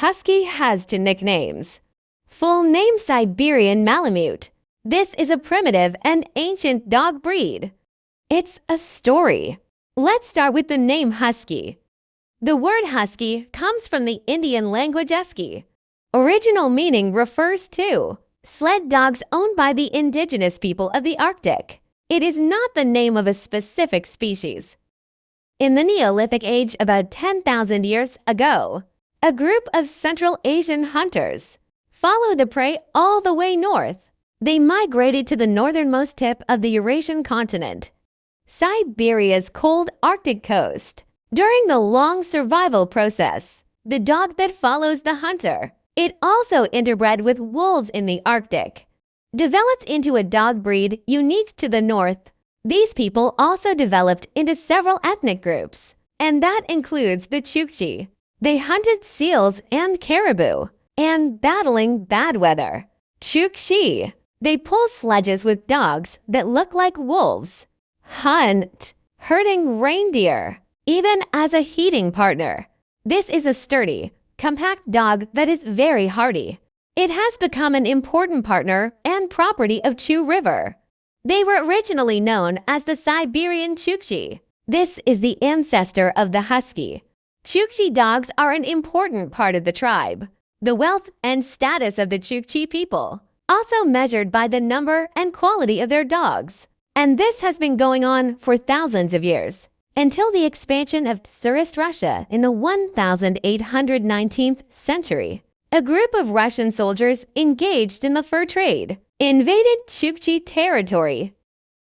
Husky has two nicknames. Full name Siberian Malamute. This is a primitive and ancient dog breed. It's a story. Let's start with the name Husky. The word husky comes from the Indian language husky. Original meaning refers to sled dogs owned by the indigenous people of the Arctic. It is not the name of a specific species. In the Neolithic age about 10,000 years ago, a group of Central Asian hunters followed the prey all the way north. They migrated to the northernmost tip of the Eurasian continent, Siberia's cold Arctic coast. During the long survival process, the dog that follows the hunter, it also interbred with wolves in the Arctic. Developed into a dog breed unique to the north, these people also developed into several ethnic groups, and that includes the Chukchi. They hunted seals and caribou, and battling bad weather. Chukchi. They pull sledges with dogs that look like wolves. Hunt. Herding reindeer, even as a heating partner. This is a sturdy, compact dog that is very hardy. It has become an important partner and property of Chu River. They were originally known as the Siberian Chukchi. This is the ancestor of the husky. Chukchi dogs are an important part of the tribe. The wealth and status of the Chukchi people, also measured by the number and quality of their dogs. And this has been going on for thousands of years, until the expansion of Tsarist Russia in the 1819th century. A group of Russian soldiers engaged in the fur trade invaded Chukchi territory.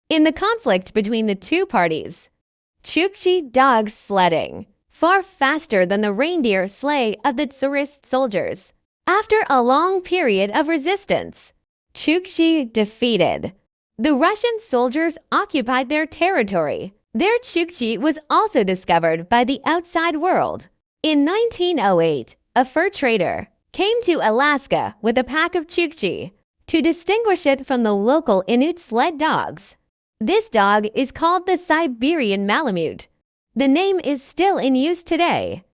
In the conflict between the two parties, Chukchi dogs sledding far faster than the reindeer sleigh of the Tsarist soldiers. After a long period of resistance, Chukchi defeated. The Russian soldiers occupied their territory. Their Chukchi was also discovered by the outside world. In 1908, a fur trader came to Alaska with a pack of Chukchi to distinguish it from the local Inuit sled dogs. This dog is called the Siberian Malamute. The name is still in use today.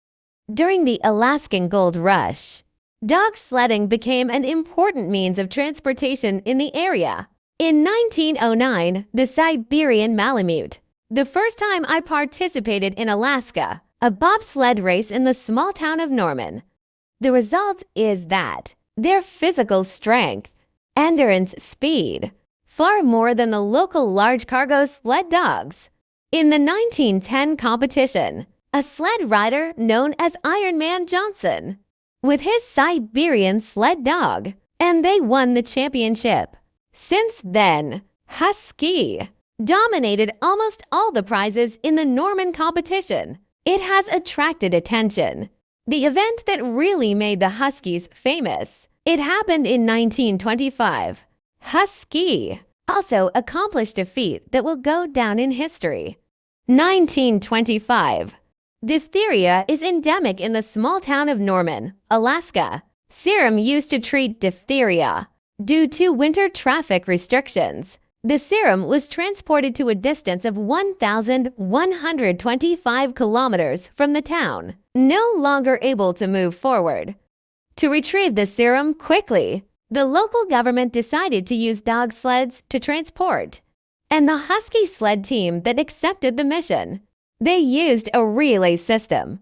During the Alaskan Gold Rush, dog sledding became an important means of transportation in the area. In 1909, the Siberian Malamute. The first time I participated in Alaska, a bobsled race in the small town of Norman. The result is that their physical strength, endurance, speed, far more than the local large cargo sled dogs. In the 1910 competition, a sled rider known as Iron Man Johnson, with his Siberian sled dog, and they won the championship. Since then, Husky dominated almost all the prizes in the Norman competition. It has attracted attention. The event that really made the Huskies famous, it happened in 1925. Husky also accomplished a feat that will go down in history. 1925. Diphtheria is endemic in the small town of Norman, Alaska. Serum used to treat diphtheria. Due to winter traffic restrictions, the serum was transported to a distance of 1,125 kilometers from the town, no longer able to move forward. To retrieve the serum quickly, the local government decided to use dog sleds to transport, and the Husky sled team that accepted the mission. They used a relay system.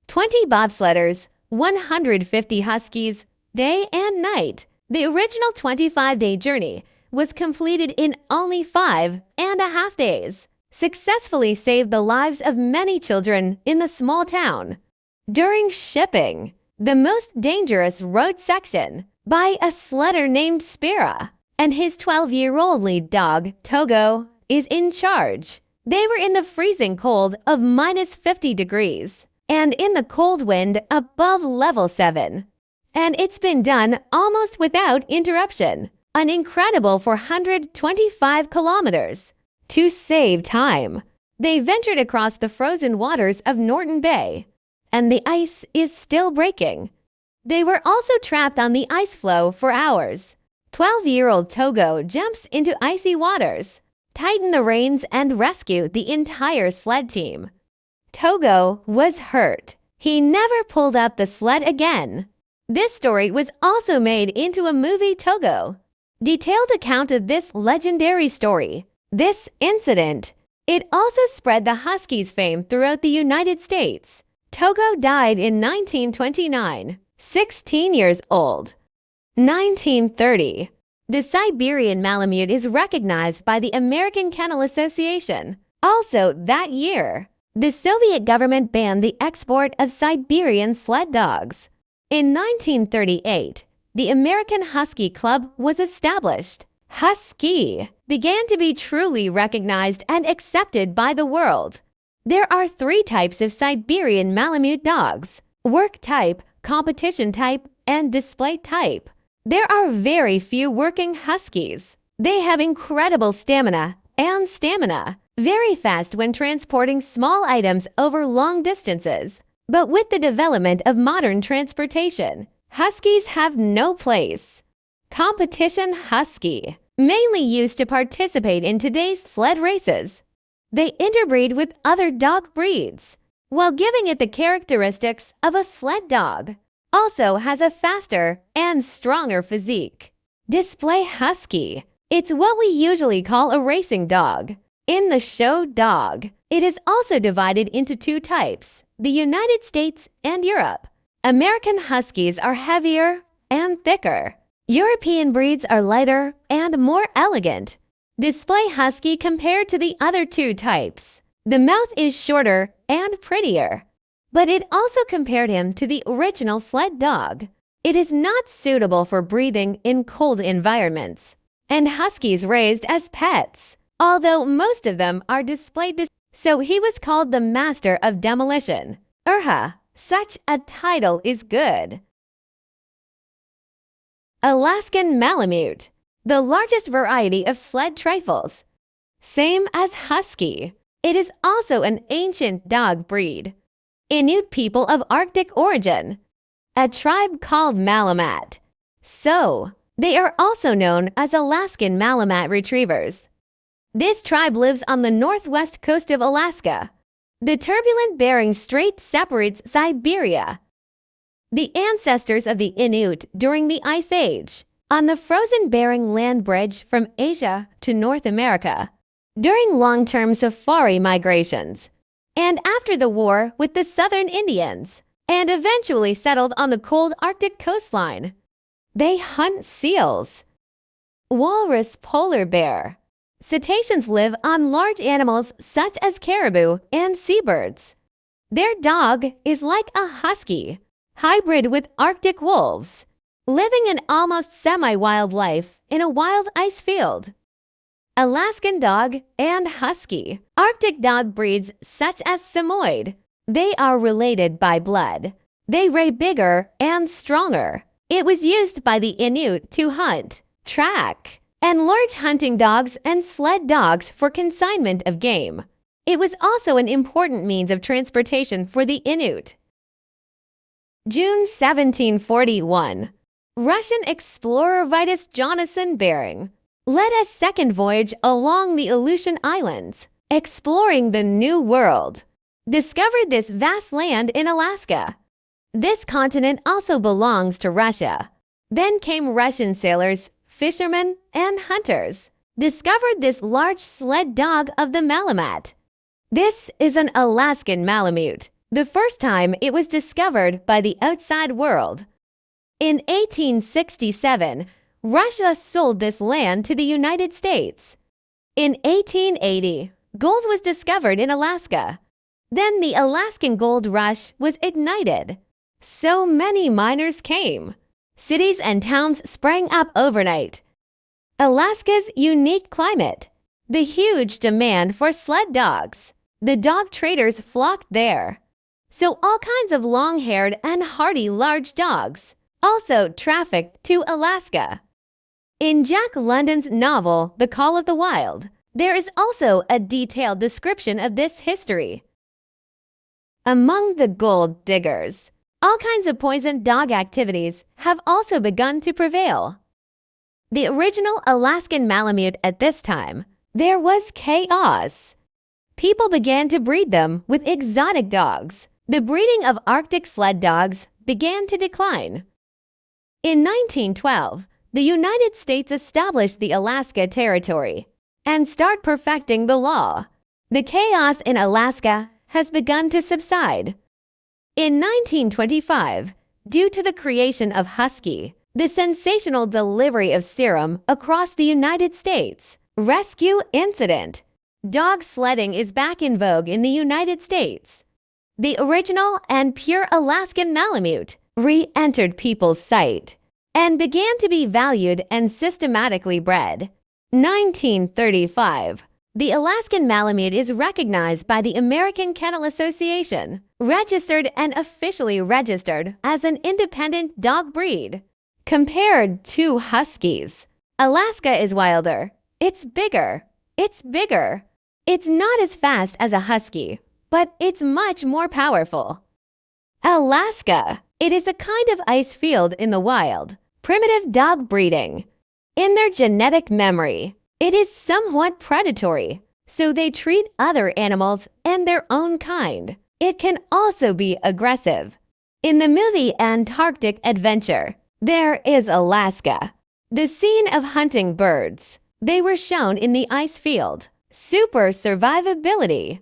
20 bobsledders, 150 Huskies, day and night. The original 25-day journey was completed in only 5.5 days, successfully saved the lives of many children in the small town. During shipping, the most dangerous road section, by a sledder named Spira, and his 12-year-old lead dog, Togo, is in charge. They were in the freezing cold of -50 degrees, and in the cold wind above level 7. And it's been done almost without interruption, an incredible 425 kilometers. To save time, they ventured across the frozen waters of Norton Bay, and the ice is still breaking. They were also trapped on the ice floe for hours. 12-year-old Togo jumps into icy waters, tighten the reins, and rescue the entire sled team. Togo was hurt. He never pulled up the sled again. This story was also made into a movie Togo. Detailed account of this legendary story. This incident. It also spread the Huskies' fame throughout the United States. Togo died in 1929, 16 years old. 1930. The Siberian Malamute is recognized by the American Kennel Association. Also that year, the Soviet government banned the export of Siberian sled dogs. In 1938, the American Husky Club was established. Husky began to be truly recognized and accepted by the world. There are 3 types of Siberian Malamute dogs: work type, competition type, and display type. There are very few working Huskies. They have incredible stamina, very fast when transporting small items over long distances. But with the development of modern transportation, Huskies have no place. Competition Husky, mainly used to participate in today's sled races. They interbreed with other dog breeds, while giving it the characteristics of a sled dog. Also has a faster and stronger physique. Display Husky. It's what we usually call a racing dog. In the show dog, it is also divided into 2 types, the United States and Europe. American Huskies are heavier and thicker. European breeds are lighter and more elegant. Display Husky compared to the other 2 types. The mouth is shorter and prettier. But it also compared him to the original sled dog. It is not suitable for breathing in cold environments. And Huskies raised as pets, although most of them are displayed this. So he was called the Master of Demolition. Such a title is good. Alaskan Malamute, the largest variety of sled trifles. Same as Husky. It is also an ancient dog breed. Inuit people of Arctic origin. A tribe called Malamat. So, they are also known as Alaskan Malamat Retrievers. This tribe lives on the northwest coast of Alaska. The turbulent Bering Strait separates Siberia. The ancestors of the Inuit during the Ice Age, on the frozen Bering Land Bridge from Asia to North America, during long-term safari migrations, and after the war with the Southern Indians, and eventually settled on the cold Arctic coastline. They hunt seals. Walrus polar bear. Cetaceans live on large animals such as caribou and seabirds. Their dog is like a husky, hybrid with Arctic wolves, living an almost semi-wild life in a wild ice field. Alaskan dog and husky. Arctic dog breeds such as Samoyed. They are related by blood. They ray bigger and stronger. It was used by the Inuit to hunt, track, and large hunting dogs and sled dogs for consignment of game. It was also an important means of transportation for the Inuit. June 1741. Russian explorer Vitus Jonasson Bering led a second voyage along the Aleutian Islands, exploring the New World. Discovered this vast land in Alaska. This continent also belongs to Russia. Then came Russian sailors, fishermen, and hunters. Discovered this large sled dog of the Malamat. This is an Alaskan Malamute, the first time it was discovered by the outside world. In 1867, Russia sold this land to the United States. In 1880, gold was discovered in Alaska. Then the Alaskan gold rush was ignited. So many miners came. Cities and towns sprang up overnight. Alaska's unique climate, the huge demand for sled dogs. The dog traders flocked there. So all kinds of long-haired and hardy large dogs also trafficked to Alaska. In Jack London's novel, The Call of the Wild, there is also a detailed description of this history. Among the gold diggers, all kinds of poison dog activities have also begun to prevail. The original Alaskan Malamute at this time, there was chaos. People began to breed them with exotic dogs. The breeding of Arctic sled dogs began to decline. In 1912, the United States established the Alaska Territory and start perfecting the law. The chaos in Alaska has begun to subside. In 1925, due to the creation of Husky, the sensational delivery of serum across the United States, rescue incident, dog sledding is back in vogue in the United States. The original and pure Alaskan Malamute re-entered people's sight and began to be valued and systematically bred. 1935. The Alaskan Malamute is recognized by the American Kennel Association, registered and officially registered as an independent dog breed. Compared to Huskies, Alaska is wilder. It's bigger. It's bigger. It's not as fast as a Husky, but it's much more powerful. Alaska. It is a kind of ice field in the wild. Primitive dog breeding. In their genetic memory, it is somewhat predatory, so they treat other animals and their own kind. It can also be aggressive. In the movie Antarctic Adventure, there is Alaska, the scene of hunting birds. They were shown in the ice field. Super survivability.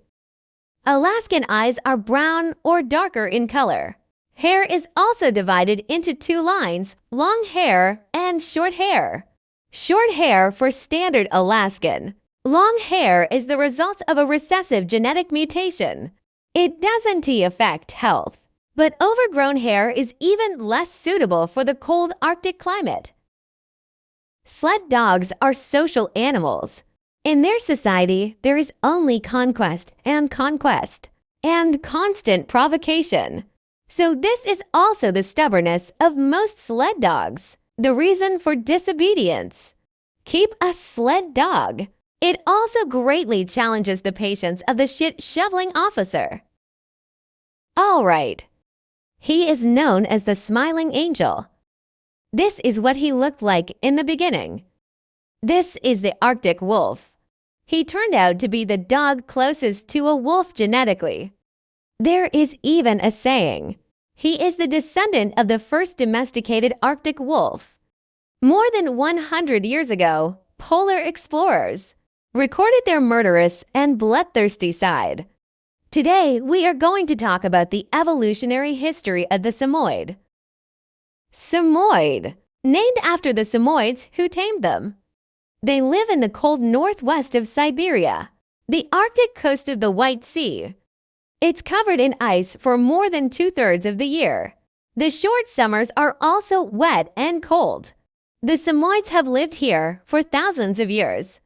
Alaskan eyes are brown or darker in color. Hair is also divided into two lines, long hair and short hair. Short hair for standard Alaskan. Long hair is the result of a recessive genetic mutation. It doesn't affect health, but overgrown hair is even less suitable for the cold Arctic climate. Sled dogs are social animals. In their society, there is only conquest and constant provocation. So this is also the stubbornness of most sled dogs, the reason for disobedience. Keep a sled dog. It also greatly challenges the patience of the shit-shoveling officer. All right. He is known as the Smiling Angel. This is what he looked like in the beginning. This is the Arctic wolf. He turned out to be the dog closest to a wolf genetically. There is even a saying. He is the descendant of the first domesticated Arctic wolf. More than 100 years ago, polar explorers recorded their murderous and bloodthirsty side. Today, we are going to talk about the evolutionary history of the Samoyed. Samoyed, named after the Samoyeds who tamed them. They live in the cold northwest of Siberia, the Arctic coast of the White Sea. It's covered in ice for more than 2/3 of the year. The short summers are also wet and cold. The Samoyeds have lived here for thousands of years.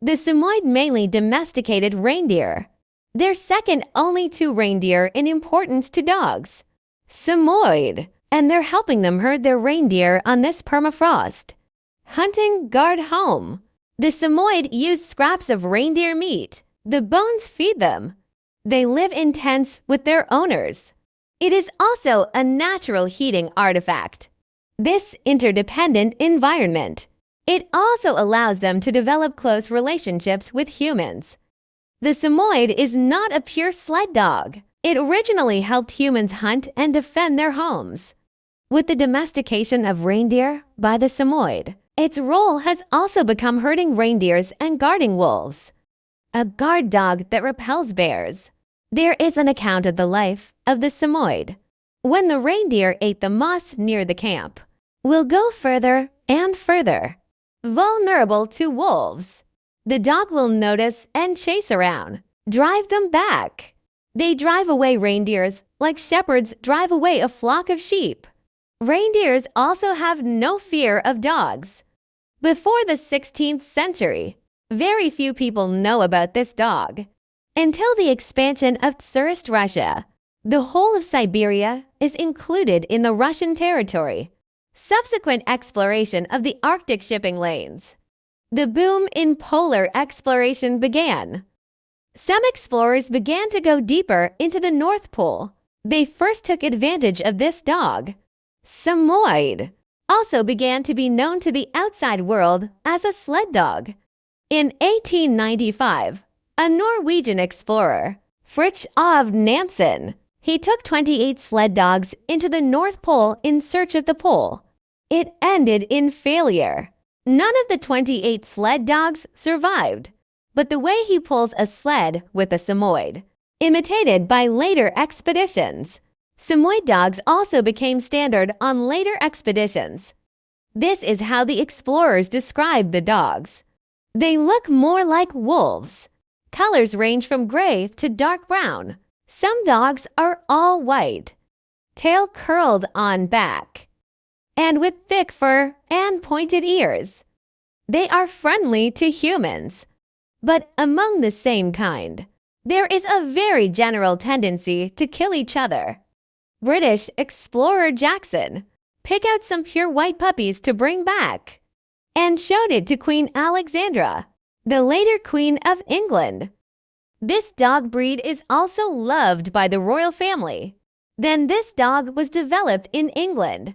The Samoyed mainly domesticated reindeer. They're second only to reindeer in importance to dogs. Samoyed, and they're helping them herd their reindeer on this permafrost. Hunting guard home. The Samoyed use scraps of reindeer meat. The bones feed them. They live in tents with their owners. It is also a natural heating artifact. This interdependent environment. It also allows them to develop close relationships with humans. The Samoyed is not a pure sled dog. It originally helped humans hunt and defend their homes. With the domestication of reindeer by the Samoyed, its role has also become herding reindeers and guarding wolves. A guard dog that repels bears. There is an account of the life of the Samoyed. When the reindeer ate the moss near the camp, we'll go further and further. Vulnerable to wolves. The dog will notice and chase around, drive them back. They drive away reindeers like shepherds drive away a flock of sheep. Reindeers also have no fear of dogs. Before the 16th century, very few people know about this dog. Until the expansion of Tsarist Russia, the whole of Siberia is included in the Russian territory. Subsequent exploration of the Arctic shipping lanes. The boom in polar exploration began. Some explorers began to go deeper into the North Pole. They first took advantage of this dog. Samoyed also began to be known to the outside world as a sled dog. In 1895, a Norwegian explorer, Fridtjof Nansen, he took 28 sled dogs into the North Pole in search of the pole. It ended in failure. None of the 28 sled dogs survived, but the way he pulls a sled with a Samoyed, imitated by later expeditions. Samoyed dogs also became standard on later expeditions. This is how the explorers described the dogs. They look more like wolves. Colors range from gray to dark brown. Some dogs are all white, tail curled on back, and with thick fur and pointed ears. They are friendly to humans, but among the same kind, there is a very general tendency to kill each other. British explorer Jackson picked out some pure white puppies to bring back and showed it to Queen Alexandra, the later Queen of England. This dog breed is also loved by the royal family. Then this dog was developed in England.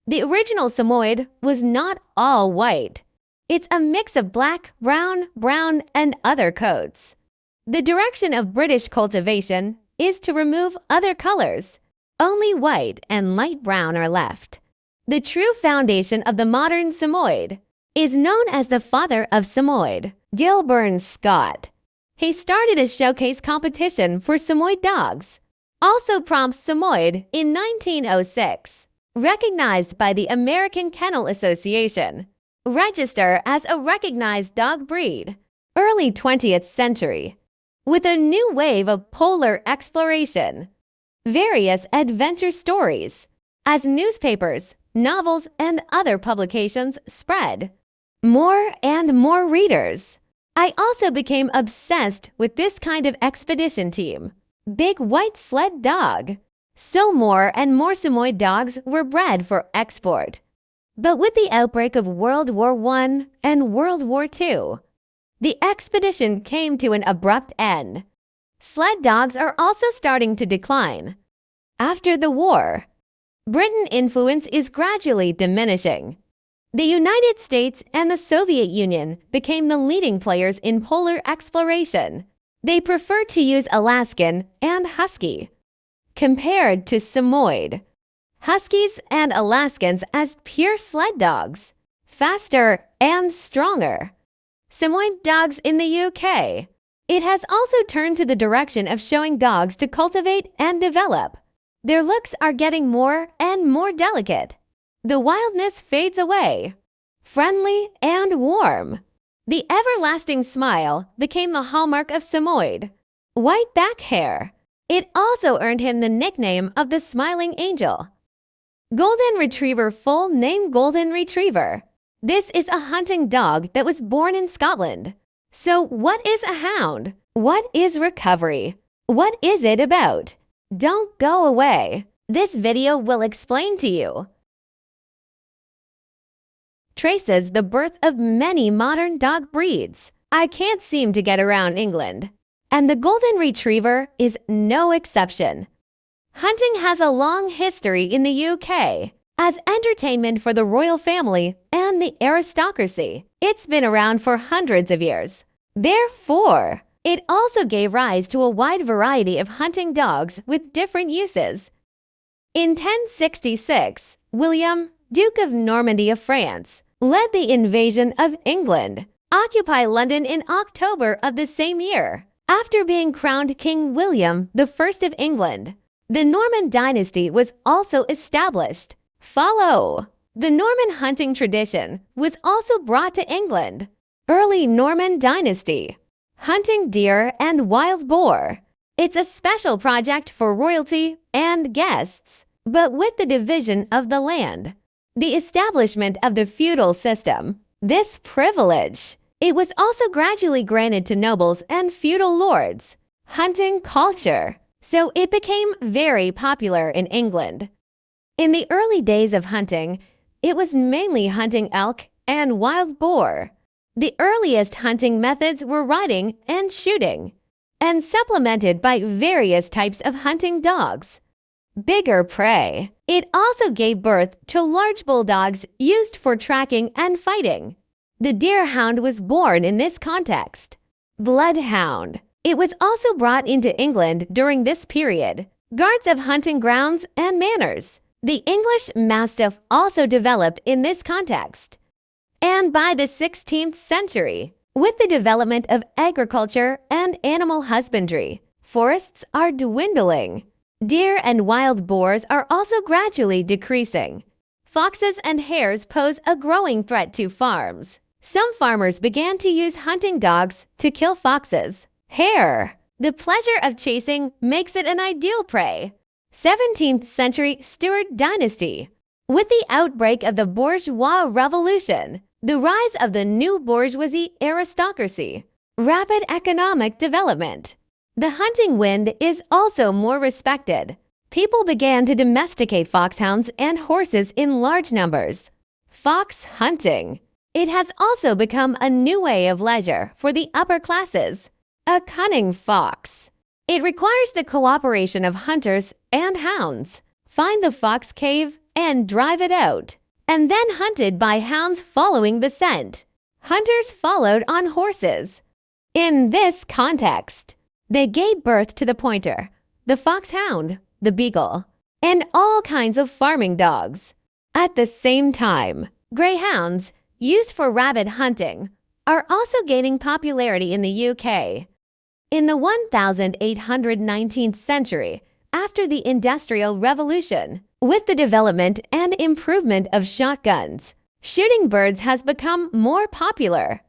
The original Samoyed was not all white. It's a mix of black, brown, and other coats. The direction of British cultivation is to remove other colors. Only white and light brown are left. The true foundation of the modern Samoyed is known as the father of Samoyed, Gilbert Scott. He started a showcase competition for Samoyed dogs, also prompts Samoyed in 1906, recognized by the American Kennel Association, register as a recognized dog breed, early 20th century, with a new wave of polar exploration, various adventure stories, as newspapers, novels, and other publications spread. More and more readers. I also became obsessed with this kind of expedition team. Big white sled dog. So more and more Samoyed dogs were bred for export. But with the outbreak of World War I and World War II, the expedition came to an abrupt end. Sled dogs are also starting to decline. After the war, Britain influence is gradually diminishing. The United States and the Soviet Union became the leading players in polar exploration. They prefer to use Alaskan and Husky, compared to Samoyed. Huskies and Alaskans as pure sled dogs, faster and stronger. Samoyed dogs in the UK. It has also turned to the direction of showing dogs to cultivate and develop. Their looks are getting more and more delicate. The wildness fades away. Friendly and warm. The everlasting smile became the hallmark of Samoyed. White back hair. It also earned him the nickname of the Smiling Angel. Golden Retriever, full name Golden Retriever. This is a hunting dog that was born in Scotland. So what is a hound? What is recovery? What is it about? Don't go away. This video will explain to you. Traces the birth of many modern dog breeds. I can't seem to get around England, and the Golden Retriever is no exception. Hunting has a long history in the UK as entertainment for the royal family and the aristocracy. It's been around for hundreds of years. Therefore, it also gave rise to a wide variety of hunting dogs with different uses. In 1066, William, Duke of Normandy of France, led the invasion of England, occupied London in October of the same year. After being crowned King William I of England, the Norman dynasty was also established. Follow. The Norman hunting tradition was also brought to England. Early Norman dynasty. Hunting deer and wild boar. It's a special project for royalty and guests, but with the division of the land, the establishment of the feudal system, this privilege, it was also gradually granted to nobles and feudal lords. Hunting culture. So it became very popular in England. In the early days of hunting, it was mainly hunting elk and wild boar. The earliest hunting methods were riding and shooting, and supplemented by various types of hunting dogs. Bigger prey. It also gave birth to large bulldogs used for tracking and fighting. The deerhound was born in this context. Bloodhound. It was also brought into England during this period. Guards of hunting grounds and manors. The English Mastiff also developed in this context. And by the 16th century, with the development of agriculture and animal husbandry, forests are dwindling. Deer and wild boars are also gradually decreasing. Foxes and hares pose a growing threat to farms. Some farmers began to use hunting dogs to kill foxes. Hare. The pleasure of chasing makes it an ideal prey. 17th century Stuart dynasty. With the outbreak of the bourgeois revolution, the rise of the new bourgeoisie aristocracy, rapid economic development. The hunting wind is also more respected. People began to domesticate foxhounds and horses in large numbers. Fox hunting. It has also become a new way of leisure for the upper classes. A cunning fox. It requires the cooperation of hunters and hounds. Find the fox cave and drive it out, and then hunted by hounds following the scent. Hunters followed on horses. In this context, they gave birth to the pointer, the foxhound, the beagle, and all kinds of farming dogs. At the same time, greyhounds, used for rabbit hunting, are also gaining popularity in the UK. In the 1819th century, after the Industrial Revolution, with the development and improvement of shotguns, shooting birds has become more popular.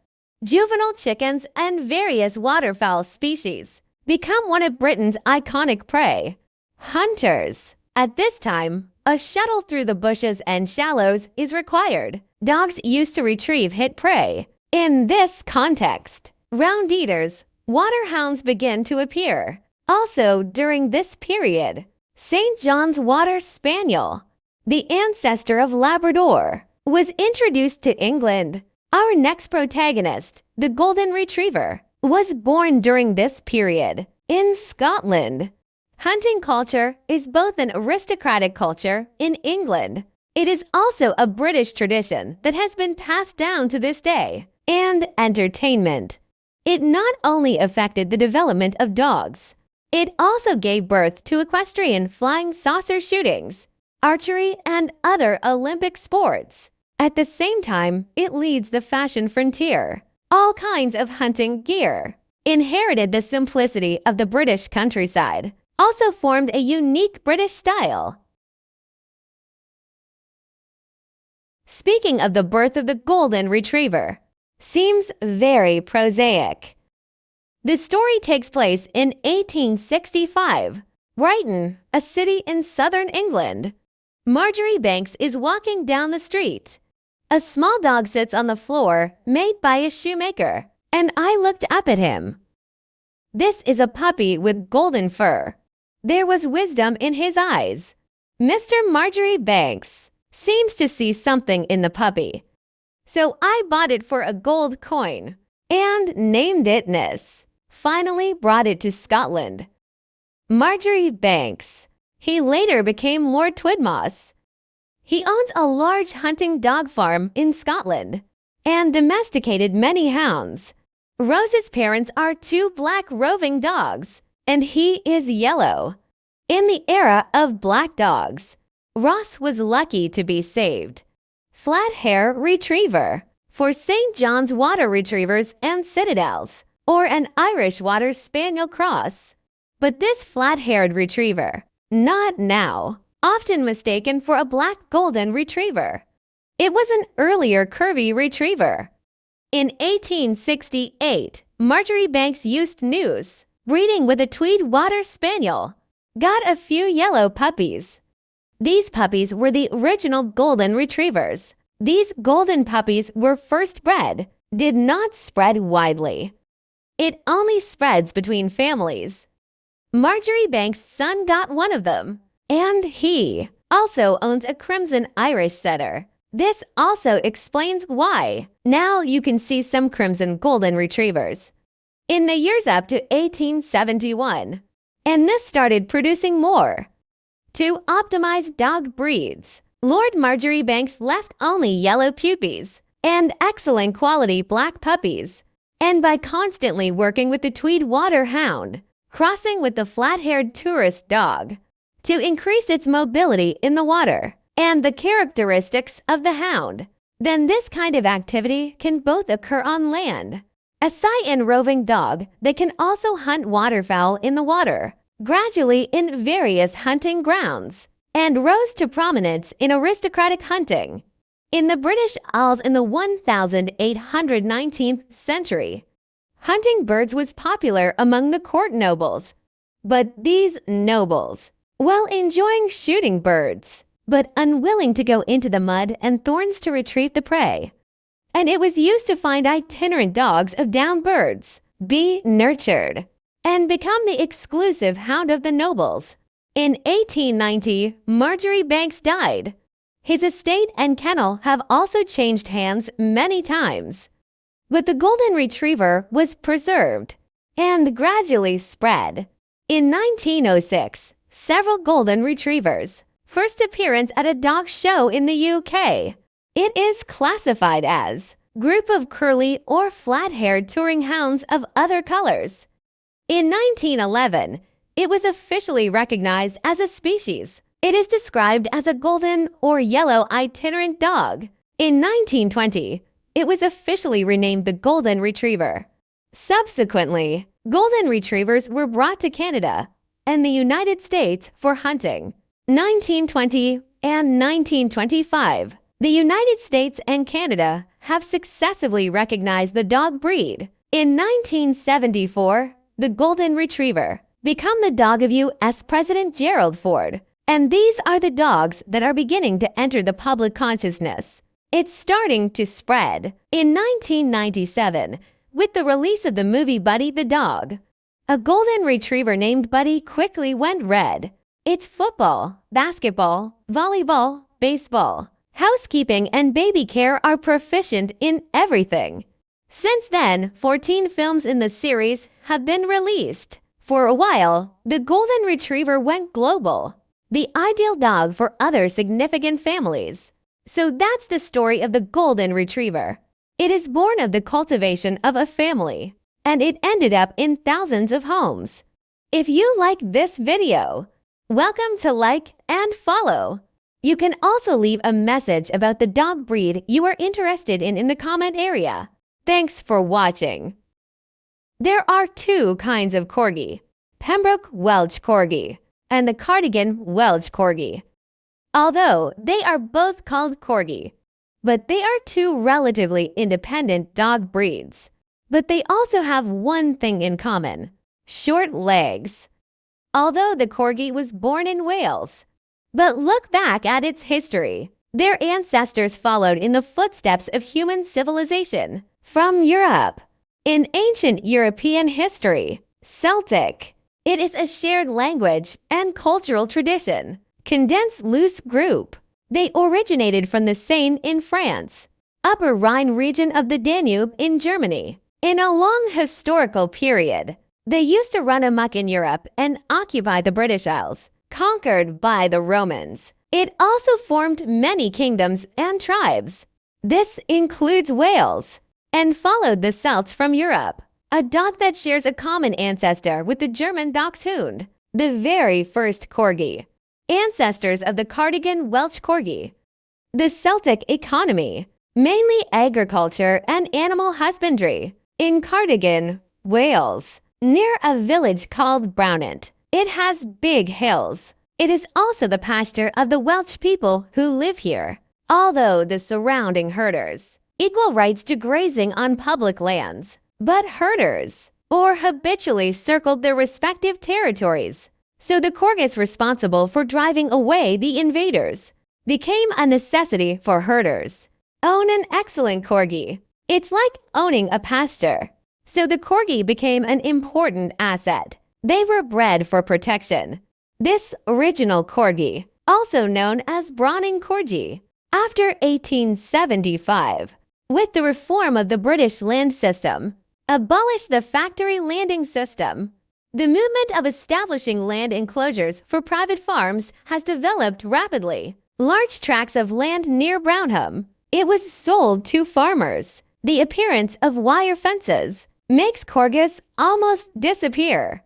Juvenile chickens and various waterfowl species become one of Britain's iconic prey. Hunters. At this time, a shuttle through the bushes and shallows is required. Dogs used to retrieve hit prey. In this context, round eaters, waterhounds begin to appear. Also, during this period, St. John's Water Spaniel, the ancestor of Labrador, was introduced to England. Our next protagonist, the Golden Retriever, was born during this period in Scotland. Hunting culture is both an aristocratic culture in England. It is also a British tradition that has been passed down to this day, and entertainment. It not only affected the development of dogs, it also gave birth to equestrian flying saucer shootings, archery, and other Olympic sports. At the same time, it leads the fashion frontier. All kinds of hunting gear, inherited the simplicity of the British countryside, also formed a unique British style. Speaking of the birth of the Golden Retriever, seems very prosaic. The story takes place in 1865, Brighton, a city in southern England. Marjorie Banks is walking down the street. A small dog sits on the floor made by a shoemaker, and I looked up at him. This is a puppy with golden fur. There was wisdom in his eyes. Mr. Marjorie Banks seems to see something in the puppy. So I bought it for a gold coin and named it Nis. Finally brought it to Scotland. Marjorie Banks. He later became Lord Twidmoss. He owns a large hunting dog farm in Scotland and domesticated many hounds. Rose's parents are two black roving dogs, and he is yellow. In the era of black dogs, Ross was lucky to be saved. Flat-hair retriever for St. John's Water Retrievers and Citadels, or an Irish Water Spaniel cross. But this flat-haired retriever, not now, often mistaken for a black golden retriever. It was an earlier curvy retriever. In 1868, Marjorie Banks used News, breeding with a Tweed Water Spaniel, got a few yellow puppies. These puppies were the original golden retrievers. These golden puppies were first bred, did not spread widely. It only spreads between families. Marjorie Banks' son got one of them, and he also owns a crimson Irish setter. This also explains why now you can see some crimson golden retrievers. In the years up to 1871, and this started producing more. To optimize dog breeds, Lord Marjorie Banks left only yellow pupies and excellent quality black puppies, and by constantly working with the Tweed Water Hound, crossing with the flat-haired tourist dog, to increase its mobility in the water and the characteristics of the hound. Then this kind of activity can both occur on land. A shy and roving dog that can also hunt waterfowl in the water, gradually in various hunting grounds, and rose to prominence in aristocratic hunting in the British Isles in the 1819th century. Hunting birds was popular among the court nobles, but these nobles, while enjoying shooting birds, but unwilling to go into the mud and thorns to retrieve the prey, and it was used to find itinerant dogs of downed birds, be nurtured, and become the exclusive hound of the nobles. In 1890, Marjorie Banks died. His estate and kennel have also changed hands many times, but the golden retriever was preserved and gradually spread. In 1906, several golden retrievers first appearance at a dog show in the UK. It is classified as group of curly or flat-haired touring hounds of other colors. In 1911, it was officially recognized as a species. It is described as a golden or yellow itinerant dog. In 1920, it was officially renamed the Golden Retriever. Subsequently, golden retrievers were brought to Canada and the United States for hunting. 1920 and 1925, the United States and Canada have successively recognized the dog breed. In 1974, the Golden Retriever became the dog of U.S. President Gerald Ford, and these are the dogs that are beginning to enter the public consciousness. It's starting to spread. In 1997, with the release of the movie Buddy the Dog, a Golden Retriever named Buddy quickly went red. It's football, basketball, volleyball, baseball, housekeeping, and baby care are proficient in everything. Since then, 14 films in the series have been released. For a while, the Golden Retriever went global, the ideal dog for other significant families. So that's the story of the Golden Retriever. It is born of the cultivation of a family, and it ended up in thousands of homes. If you like this video, welcome to like and follow. You can also leave a message about the dog breed you are interested in the comment area. Thanks for watching. There are two kinds of Corgi, Pembroke Welsh Corgi and the Cardigan Welsh Corgi. Although they are both called Corgi, but they are two relatively independent dog breeds. But they also have one thing in common: short legs. Although the Corgi was born in Wales, but look back at its history. Their ancestors followed in the footsteps of human civilization from Europe. In ancient European history, Celtic, it is a shared language and cultural tradition. Condensed loose group. They originated from the Seine in France, Upper Rhine region of the Danube in Germany. In a long historical period, they used to run amok in Europe and occupy the British Isles, conquered by the Romans. It also formed many kingdoms and tribes. This includes Wales, and followed the Celts from Europe, a dog that shares a common ancestor with the German Dachshund, the very first Corgi, ancestors of the Cardigan Welsh Corgi. The Celtic economy, mainly agriculture and animal husbandry, in Cardigan, Wales, near a village called Brownant. It has big hills. It is also the pasture of the Welsh people who live here, although the surrounding herders equal rights to grazing on public lands. But herders or habitually circled their respective territories. So the Corgis responsible for driving away the invaders became a necessity for herders. Own an excellent Corgi. It's like owning a pasture. So the Corgi became an important asset. They were bred for protection. This original Corgi, also known as Browning Corgi, after 1875, with the reform of the British land system, abolished the factory landing system. The movement of establishing land enclosures for private farms has developed rapidly. Large tracts of land near Brownham, it was sold to farmers. The appearance of wire fences makes Corgis almost disappear.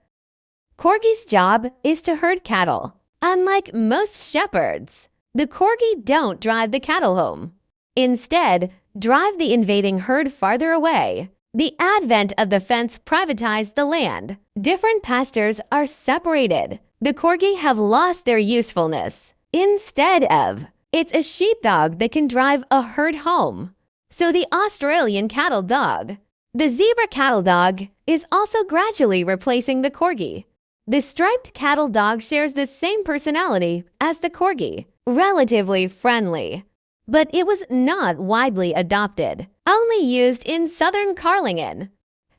Corgi's job is to herd cattle. Unlike most shepherds, the Corgi don't drive the cattle home. Instead, drive the invading herd farther away. The advent of the fence privatized the land. Different pastures are separated. The Corgi have lost their usefulness. Instead of, it's a sheepdog that can drive a herd home. So the Australian cattle dog. The zebra cattle dog is also gradually replacing the Corgi. The striped cattle dog shares the same personality as the Corgi, relatively friendly. But it was not widely adopted, only used in southern Carlington.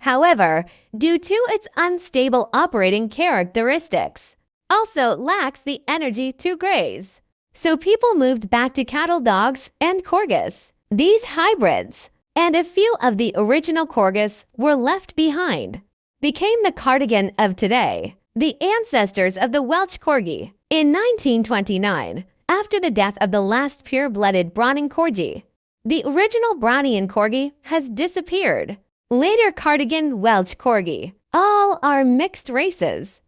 However, due to its unstable operating characteristics, also lacks the energy to graze. So people moved back to cattle dogs and Corgis. These hybrids, and a few of the original Corgis were left behind, became the Cardigan of today, the ancestors of the Welsh Corgi. In 1929, after the death of the last pure-blooded Browning Corgi, the original Brownian Corgi has disappeared. Later Cardigan Welsh Corgi, all are mixed races.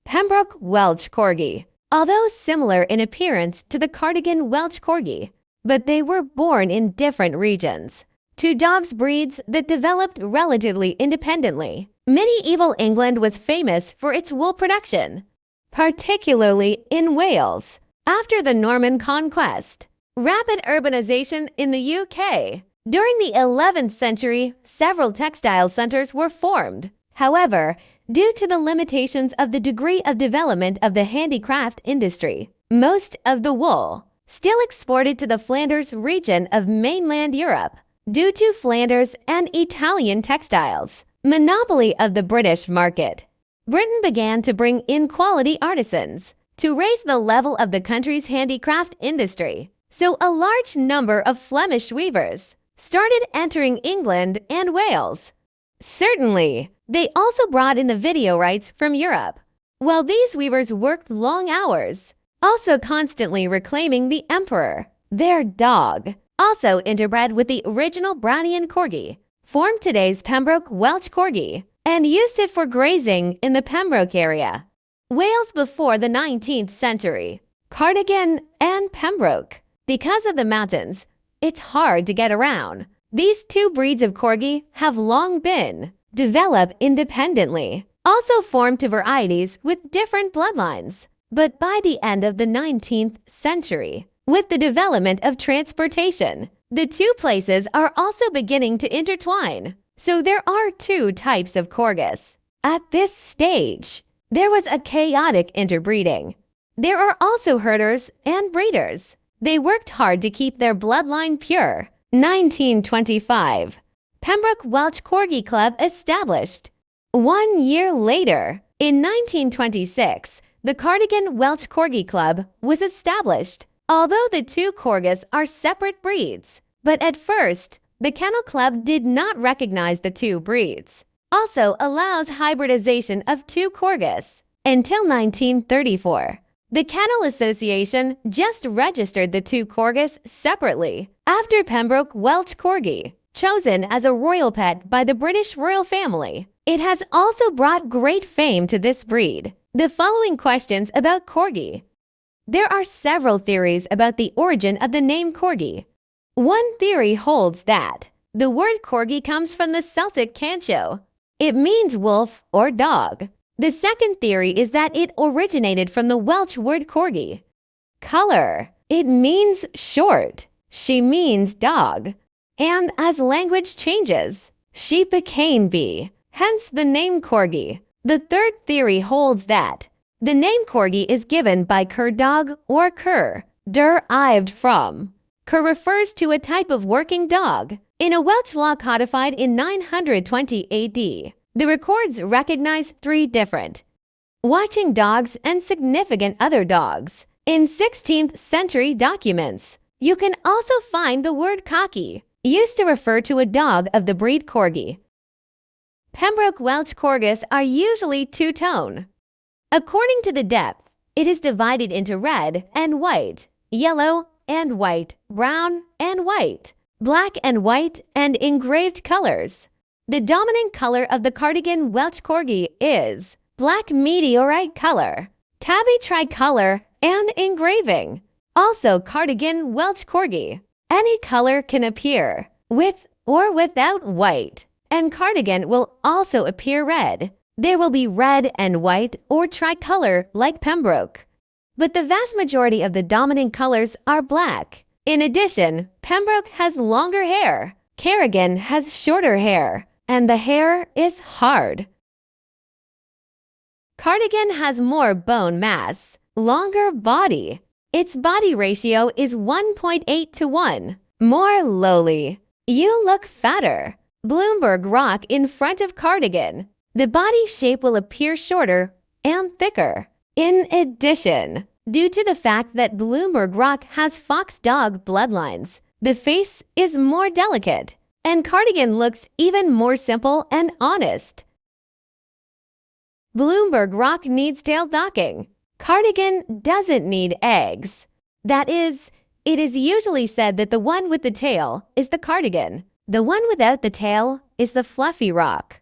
Pembroke Welsh Corgi, although similar in appearance to the Cardigan Welsh Corgi, but they were born in different regions. Two dogs breeds that developed relatively independently. Medieval England was famous for its wool production, particularly in Wales. After the Norman conquest, rapid urbanization in the UK. During the 11th century, several textile centers were formed. However, due to the limitations of the degree of development of the handicraft industry, most of the wool still exported to the Flanders region of mainland Europe. Due to Flanders and Italian textiles, monopoly of the British market, Britain began to bring in quality artisans to raise the level of the country's handicraft industry. So a large number of Flemish weavers started entering England and Wales. Certainly, they also brought in the video rights from Europe. While these weavers worked long hours, also constantly reclaiming the emperor, their dog, also interbred with the original Brownian Corgi, formed today's Pembroke Welsh Corgi and used it for grazing in the Pembroke area. Wales before the 19th century, Cardigan and Pembroke. Because of the mountains, it's hard to get around. These two breeds of Corgi have long been developed independently, also formed to varieties with different bloodlines. But by the end of the 19th century, with the development of transportation, the two places are also beginning to intertwine. So there are two types of Corgis. At this stage, there was a chaotic interbreeding. There are also herders and breeders. They worked hard to keep their bloodline pure. 1925, Pembroke Welsh Corgi Club established. 1 year later, in 1926, the Cardigan Welsh Corgi Club was established. Although the two Corgis are separate breeds, but at first, the Kennel Club did not recognize the two breeds. Also allows hybridization of two Corgis. Until 1934, the Kennel Association just registered the two Corgis separately after Pembroke Welsh Corgi, chosen as a royal pet by the British royal family. It has also brought great fame to this breed. The following questions about Corgi. There are several theories about the origin of the name Corgi. One theory holds that the word Corgi comes from the Celtic cancho. It means wolf or dog. The second theory is that it originated from the Welsh word corgi. Color. It means short. She means dog. And as language changes, she became bee, hence the name corgi. The third theory holds that the name corgi is given by cur dog or cur, derived from. Cur refers to a type of working dog. In a Welsh law codified in 920 AD, the records recognize three different watching dogs and significant other dogs. In 16th century documents, you can also find the word cocky, used to refer to a dog of the breed corgi. Pembroke Welsh Corgis are usually two-tone. According to the depth, it is divided into red and white, yellow and white, brown and white, black and white, and engraved colors. The dominant color of the Cardigan Welsh Corgi is black meteorite color. tabby tricolor, and engraving. Also cardigan Welsh Corgi. Any color can appear, with or without white, and cardigan will also appear red. There will be red and white or tricolor like Pembroke. But the vast majority of the dominant colors are black. In addition, Pembroke has longer hair, Cardigan has shorter hair, and the hair is hard. Cardigan has more bone mass, longer body. Its body ratio is 1.8 to 1. More lowly. You look fatter. Bloomberg Rock in front of Cardigan. The body shape will appear shorter and thicker. In addition, due to the fact that Bloomberg Rock has fox dog bloodlines, the face is more delicate, and Cardigan looks even more simple and honest. Bloomberg Rock needs tail docking. Cardigan doesn't need eggs. That is, it is usually said that the one with the tail is the Cardigan. The one without the tail is the fluffy rock.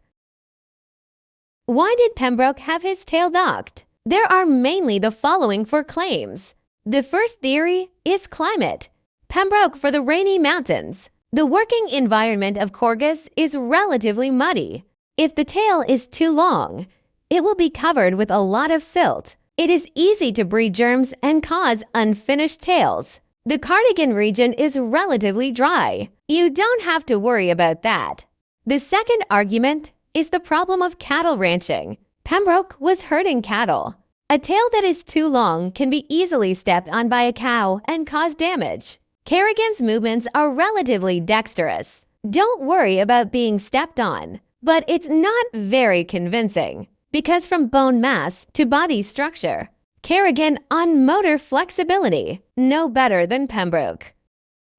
Why did Pembroke have his tail docked? There are mainly the following for claims. The first theory is climate. Pembroke for the rainy mountains. The working environment of Corgus is relatively muddy. If the tail is too long, it will be covered with a lot of silt. It is easy to breed germs and cause unfinished tails. The Cardigan region is relatively dry. You don't have to worry about that. The second argument is the problem of cattle ranching. Pembroke was herding cattle. A tail that is too long can be easily stepped on by a cow and cause damage. Cardigan's movements are relatively dexterous. Don't worry about being stepped on, but it's not very convincing, because from bone mass to body structure, Cardigan on motor flexibility, no better than Pembroke.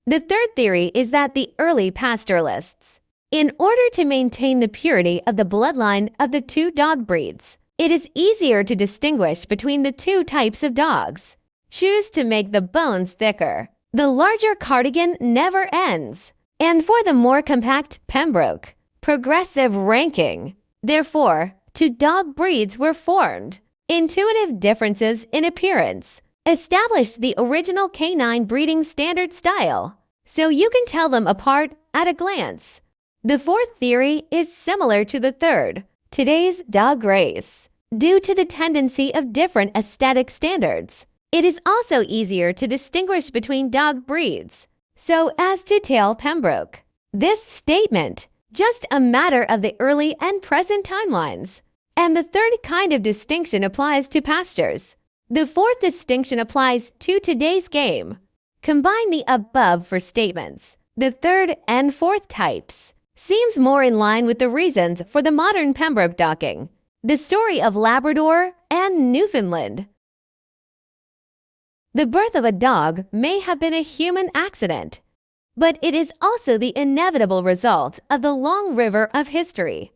The third theory is that the early pastoralists, in order to maintain the purity of the bloodline of the two dog breeds, it is easier to distinguish between the two types of dogs. Choose to make the bones thicker. The larger Cardigan never ends. And for the more compact Pembroke, progressive ranking. Therefore, two dog breeds were formed. Intuitive differences in appearance established the original canine breeding standard style, so you can tell them apart at a glance. The fourth theory is similar to the third, today's dog race. Due to the tendency of different aesthetic standards, it is also easier to distinguish between dog breeds, so as to tail Pembroke. This statement, just a matter of the early and present timelines. And the third kind of distinction applies to pastures. The fourth distinction applies to today's game. Combine the above for statements. The third and fourth types seems more in line with the reasons for the modern Pembroke docking. The story of Labrador and Newfoundland. The birth of a dog may have been a human accident, but it is also the inevitable result of the long river of history.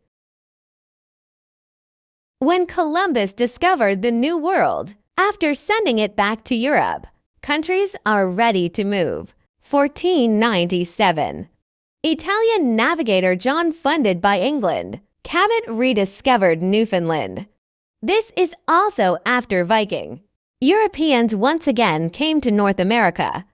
When Columbus discovered the New World, after sending it back to Europe, countries are ready to move. 1497. Italian navigator John funded by England, Cabot rediscovered Newfoundland. This is also after Viking. Europeans once again came to North America.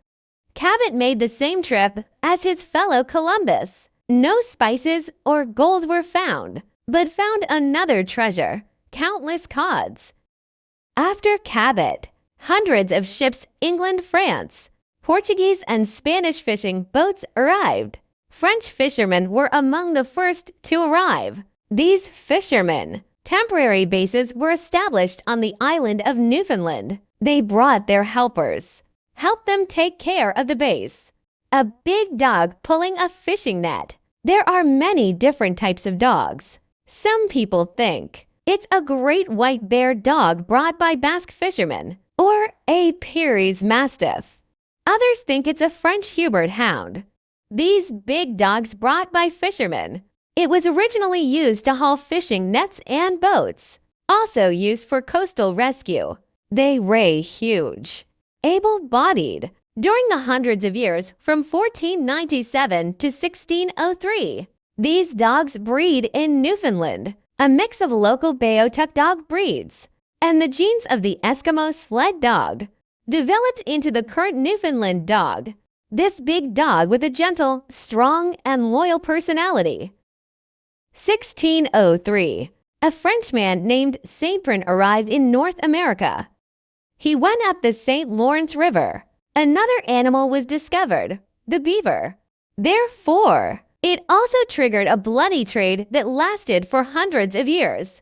Cabot made the same trip as his fellow Columbus. No spices or gold were found, but found another treasure, countless cods. After Cabot, hundreds of ships England, France, Portuguese and Spanish fishing boats arrived. French fishermen were among the first to arrive. These fishermen, temporary bases were established on the island of Newfoundland. They brought their helpers, helped them take care of the base. A big dog pulling a fishing net. There are many different types of dogs. Some people think it's a great white bear dog brought by Basque fishermen, or a Pyrenees Mastiff. Others think it's a French Hubert hound. These big dogs brought by fishermen. It was originally used to haul fishing nets and boats, also used for coastal rescue. They weigh huge, able-bodied. During the hundreds of years from 1497 to 1603, these dogs breed in Newfoundland, a mix of local Beothuk dog breeds. and the genes of the Eskimo sled dog developed into the current Newfoundland dog. This big dog with a gentle, strong, and loyal personality. 1603. A Frenchman named Saint-Prin arrived in North America. He went up the St. Lawrence River. Another animal was discovered, the beaver. Therefore, it also triggered a bloody trade that lasted for hundreds of years.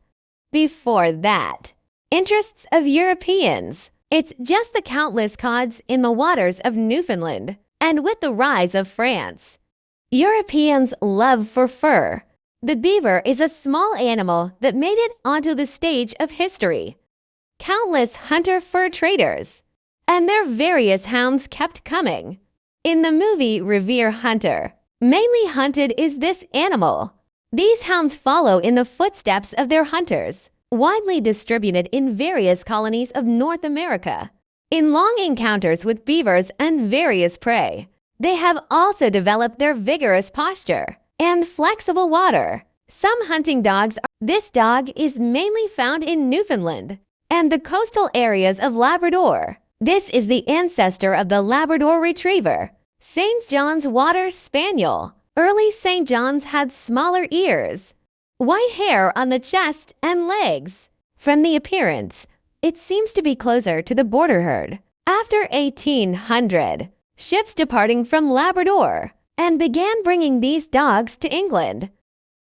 Before that, interests of Europeans. It's just the countless cods in the waters of Newfoundland, and with the rise of France. Europeans' love for fur. The beaver is a small animal that made it onto the stage of history. Countless hunter fur traders, and their various hounds kept coming. In the movie Revere Hunter, mainly hunted is this animal. These hounds follow in the footsteps of their hunters, widely distributed in various colonies of North America. In long encounters with beavers and various prey, they have also developed their vigorous posture and flexible water. Some hunting dogs This dog is mainly found in Newfoundland and the coastal areas of Labrador. This is the ancestor of the Labrador Retriever, St. John's Water Spaniel. Early St. John's had smaller ears, white hair on the chest and legs. From the appearance, it seems to be closer to the Border Herd. After 1800, ships departing from Labrador and began bringing these dogs to England.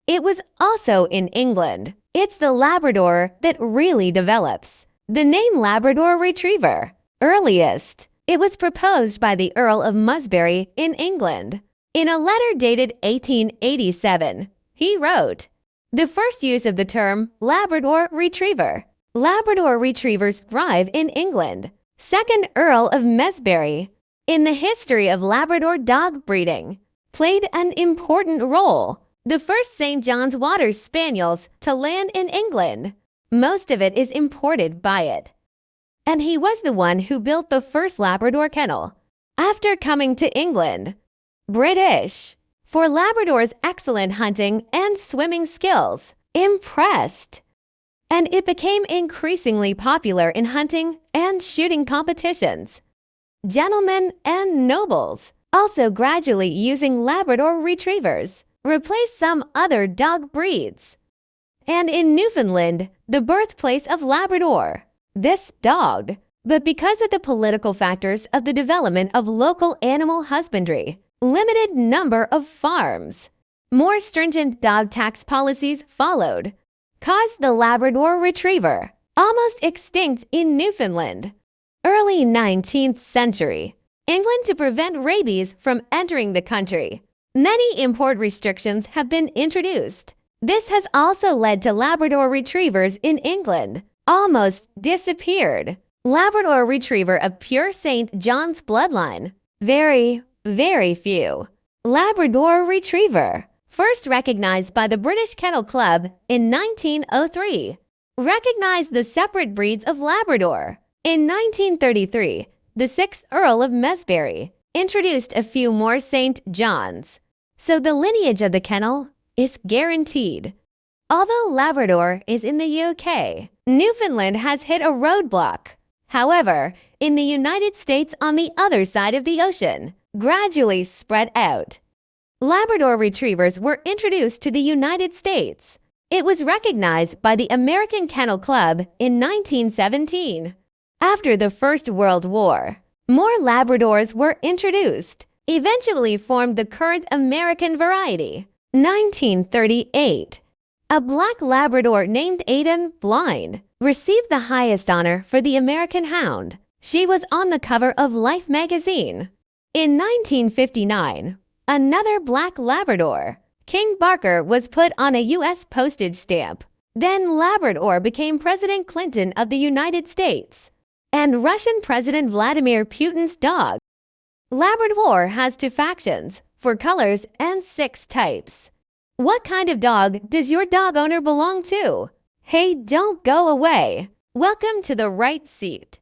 It was also in England. It's the Labrador that really develops. The name Labrador Retriever, earliest. It was proposed by the Earl of Musbury in England. In a letter dated 1887, he wrote, "The first use of the term Labrador Retriever. Labrador Retrievers thrive in England. Second Earl of Musbury, in the history of Labrador dog breeding, played an important role. The first St. John's Water Spaniels to land in England. Most of it is imported by it. And he was the one who built the first Labrador kennel. After coming to England, British, for Labrador's excellent hunting and swimming skills, impressed. And it became increasingly popular in hunting and shooting competitions. Gentlemen and nobles, also gradually using Labrador Retrievers, replaced some other dog breeds. And in Newfoundland, the birthplace of Labrador, this dog, but because of the political factors of the development of local animal husbandry, limited number of farms, more stringent dog tax policies followed, caused the Labrador Retriever, almost extinct in Newfoundland. Early 19th century, England to prevent rabies from entering the country. Many import restrictions have been introduced. This has also led to Labrador Retrievers in England almost disappeared. Labrador Retriever of pure St. John's bloodline. Very, very few. Labrador Retriever, first recognized by the British Kennel Club in 1903. Recognized the separate breeds of Labrador. In 1933, the 6th Earl of Musbury introduced a few more St. Johns, so the lineage of the kennel is guaranteed. Although Labrador is in the UK, Newfoundland has hit a roadblock. However, in the United States on the other side of the ocean, gradually spread out. Labrador Retrievers were introduced to the United States. It was recognized by the American Kennel Club in 1917. After the First World War, more Labradors were introduced, eventually formed the current American variety. 1938. A black Labrador named Aiden Blind received the highest honor for the American Hound. She was on the cover of Life magazine. In 1959, another black Labrador, King Barker, was put on a U.S. postage stamp. Then Labrador became President Clinton of the United States and Russian President Vladimir Putin's dog. Labrador has 2 factions, 4 colors, and 6 types. What kind of dog does your dog owner belong to? Hey, don't go away. Welcome to the right seat.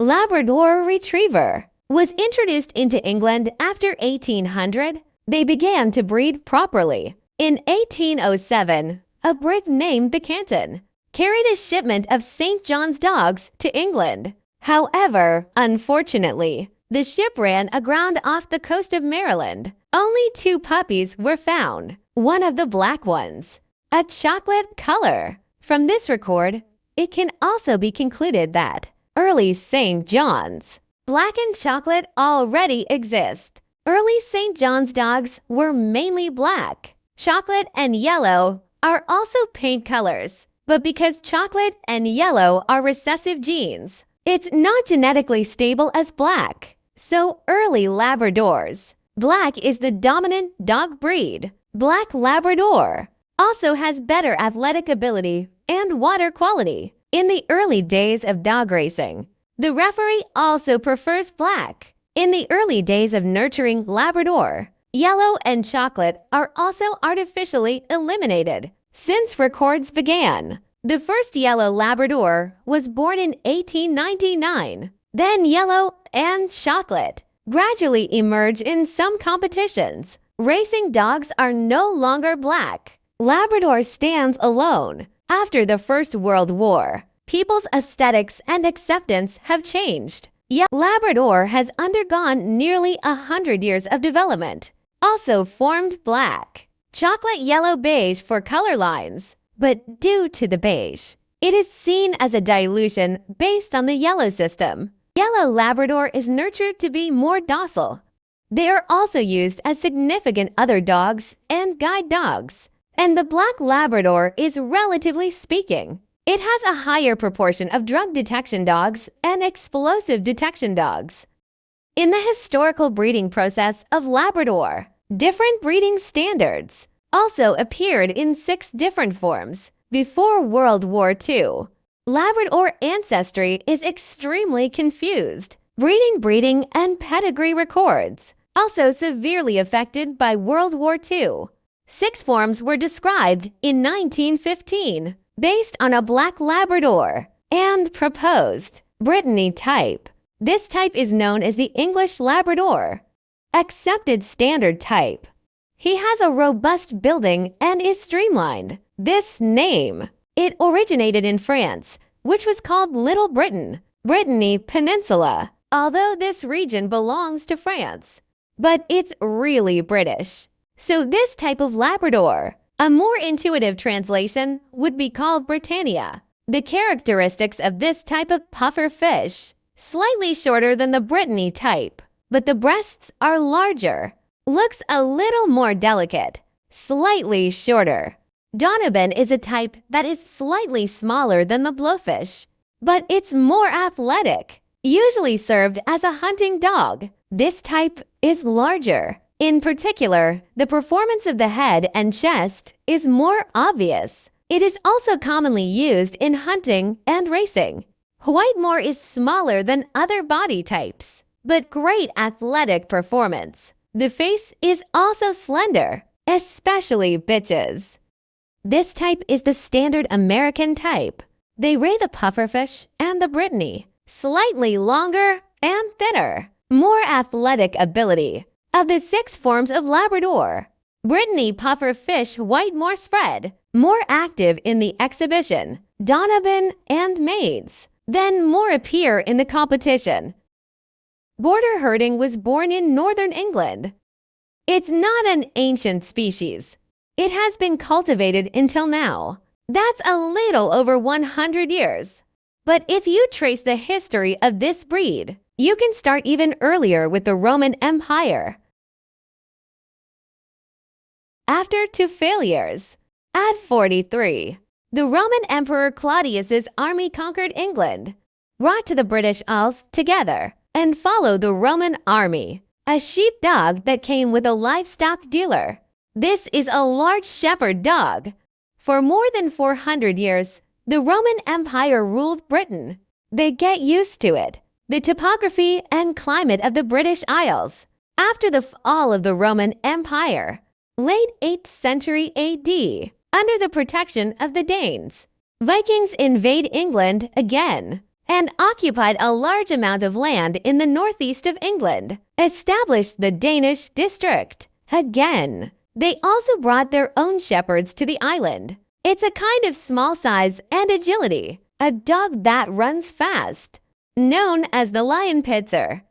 Labrador Retriever was introduced into England after 1800. They began to breed properly. In 1807, a brig named the Canton carried a shipment of St. John's dogs to England. However, unfortunately, the ship ran aground off the coast of Maryland. Only 2 puppies were found, one of the black ones, a chocolate color. From this record, it can also be concluded that early St. John's black and chocolate already exist. Early St. John's dogs were mainly black. Chocolate and yellow are also paint colors, but because chocolate and yellow are recessive genes, it's not genetically stable as black. So early Labradors. Black is the dominant dog breed. Black Labrador also has better athletic ability and water quality. In the early days of dog racing, the referee also prefers black. In the early days of nurturing Labrador, yellow and chocolate are also artificially eliminated. Since records began, the first yellow Labrador was born in 1899. Then yellow and chocolate gradually emerge in some competitions. Racing dogs are no longer black. Labrador stands alone. After the First World War, people's aesthetics and acceptance have changed. Yet Labrador has undergone nearly 100 years of development, also formed black. Chocolate yellow beige for color lines, but due to the beige, it is seen as a dilution based on the yellow system. Yellow Labrador is nurtured to be more docile. They are also used as significant other dogs and guide dogs. And the black Labrador is, relatively speaking, it has a higher proportion of drug detection dogs and explosive detection dogs. In the historical breeding process of Labrador, different breeding standards also appeared in 6 different forms before World War II. Labrador ancestry is extremely confused. Breeding, and pedigree records also severely affected by World War II. 6 forms were described in 1915 based on a black Labrador and proposed Brittany type. This type is known as the English Labrador. Accepted standard type. He has a robust building and is streamlined. This name, it originated in France, which was called Little Britain, Brittany Peninsula, although this region belongs to France. But it's really British. So this type of Labrador, a more intuitive translation would be called Britannia. The characteristics of this type of puffer fish, slightly shorter than the Brittany type, but the breasts are larger. Looks a little more delicate, slightly shorter. Donovan is a type that is slightly smaller than the blowfish, but it's more athletic, usually served as a hunting dog. This type is larger. In particular, the performance of the head and chest is more obvious. It is also commonly used in hunting and racing. Whitemore is smaller than other body types, but great athletic performance. The face is also slender, especially bitches. This type is the standard American type. They ray the pufferfish and the Brittany, slightly longer and thinner, more athletic ability. Of the 6 forms of Labrador, Brittany puffer fish Whitemore spread, more active in the exhibition, Donovan and maids, then more appear in the competition. Border herding was born in northern England. It's not an ancient species. It has been cultivated until now. That's a little over 100 years. But if you trace the history of this breed, you can start even earlier with the Roman Empire. After 2 failures. At 43, the Roman Emperor Claudius's army conquered England, brought to the British Isles together, and followed the Roman army, a sheepdog that came with a livestock dealer. This is a large shepherd dog. For more than 400 years, the Roman Empire ruled Britain. They get used to it. The topography and climate of the British Isles. After the fall of the Roman Empire, late 8th century AD, under the protection of the Danes, Vikings invade England again and occupied a large amount of land in the northeast of England, established the Danish district again. They also brought their own shepherds to the island. It's a kind of small size and agility, a dog that runs fast, known as the Lionspitzer.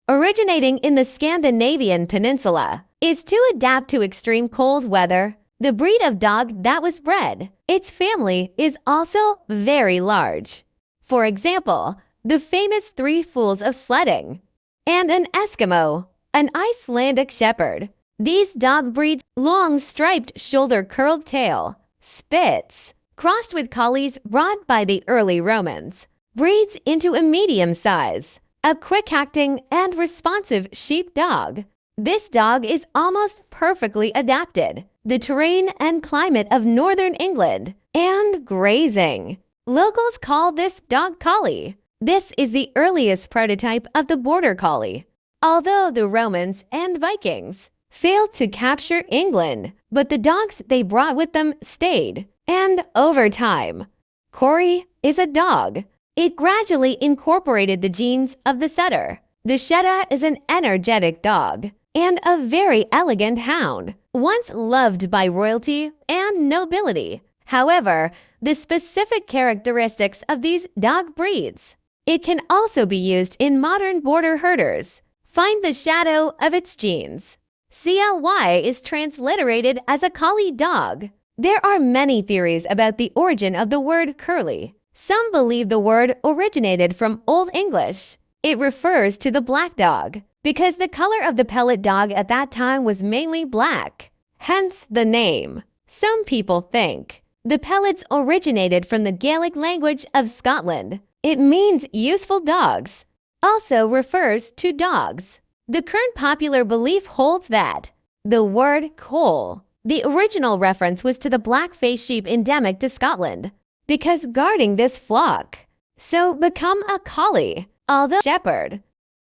Originating in the Scandinavian peninsula, is to adapt to extreme cold weather. The breed of dog that was bred, its family is also very large. For example, the famous Three Fools of Sledding, and an Eskimo, an Icelandic Shepherd. These dog breeds, long striped shoulder curled tail, Spitz, crossed with collies brought by the early Romans, breeds into a medium size, a quick-acting and responsive sheep dog. This dog is almost perfectly adapted the terrain and climate of northern England and grazing. Locals call this dog collie. This is the earliest prototype of the border collie. Although the Romans and Vikings failed to capture England, but the dogs they brought with them stayed. And over time, Corrie is a dog. It gradually incorporated the genes of the setter. The Shetty is an energetic dog and a very elegant hound, once loved by royalty and nobility. However, the specific characteristics of these dog breeds. It can also be used in modern border herders. Find the shadow of its genes. CLY is transliterated as a collie dog. There are many theories about the origin of the word curly. Some believe the word originated from Old English. It refers to the black dog, because the color of the pellet dog at that time was mainly black, hence the name. Some people think the pellets originated from the Gaelic language of Scotland. It means useful dogs, also refers to dogs. The current popular belief holds that the word coal, the original reference was to the black-faced sheep endemic to Scotland, because guarding this flock. So become a collie, although shepherd.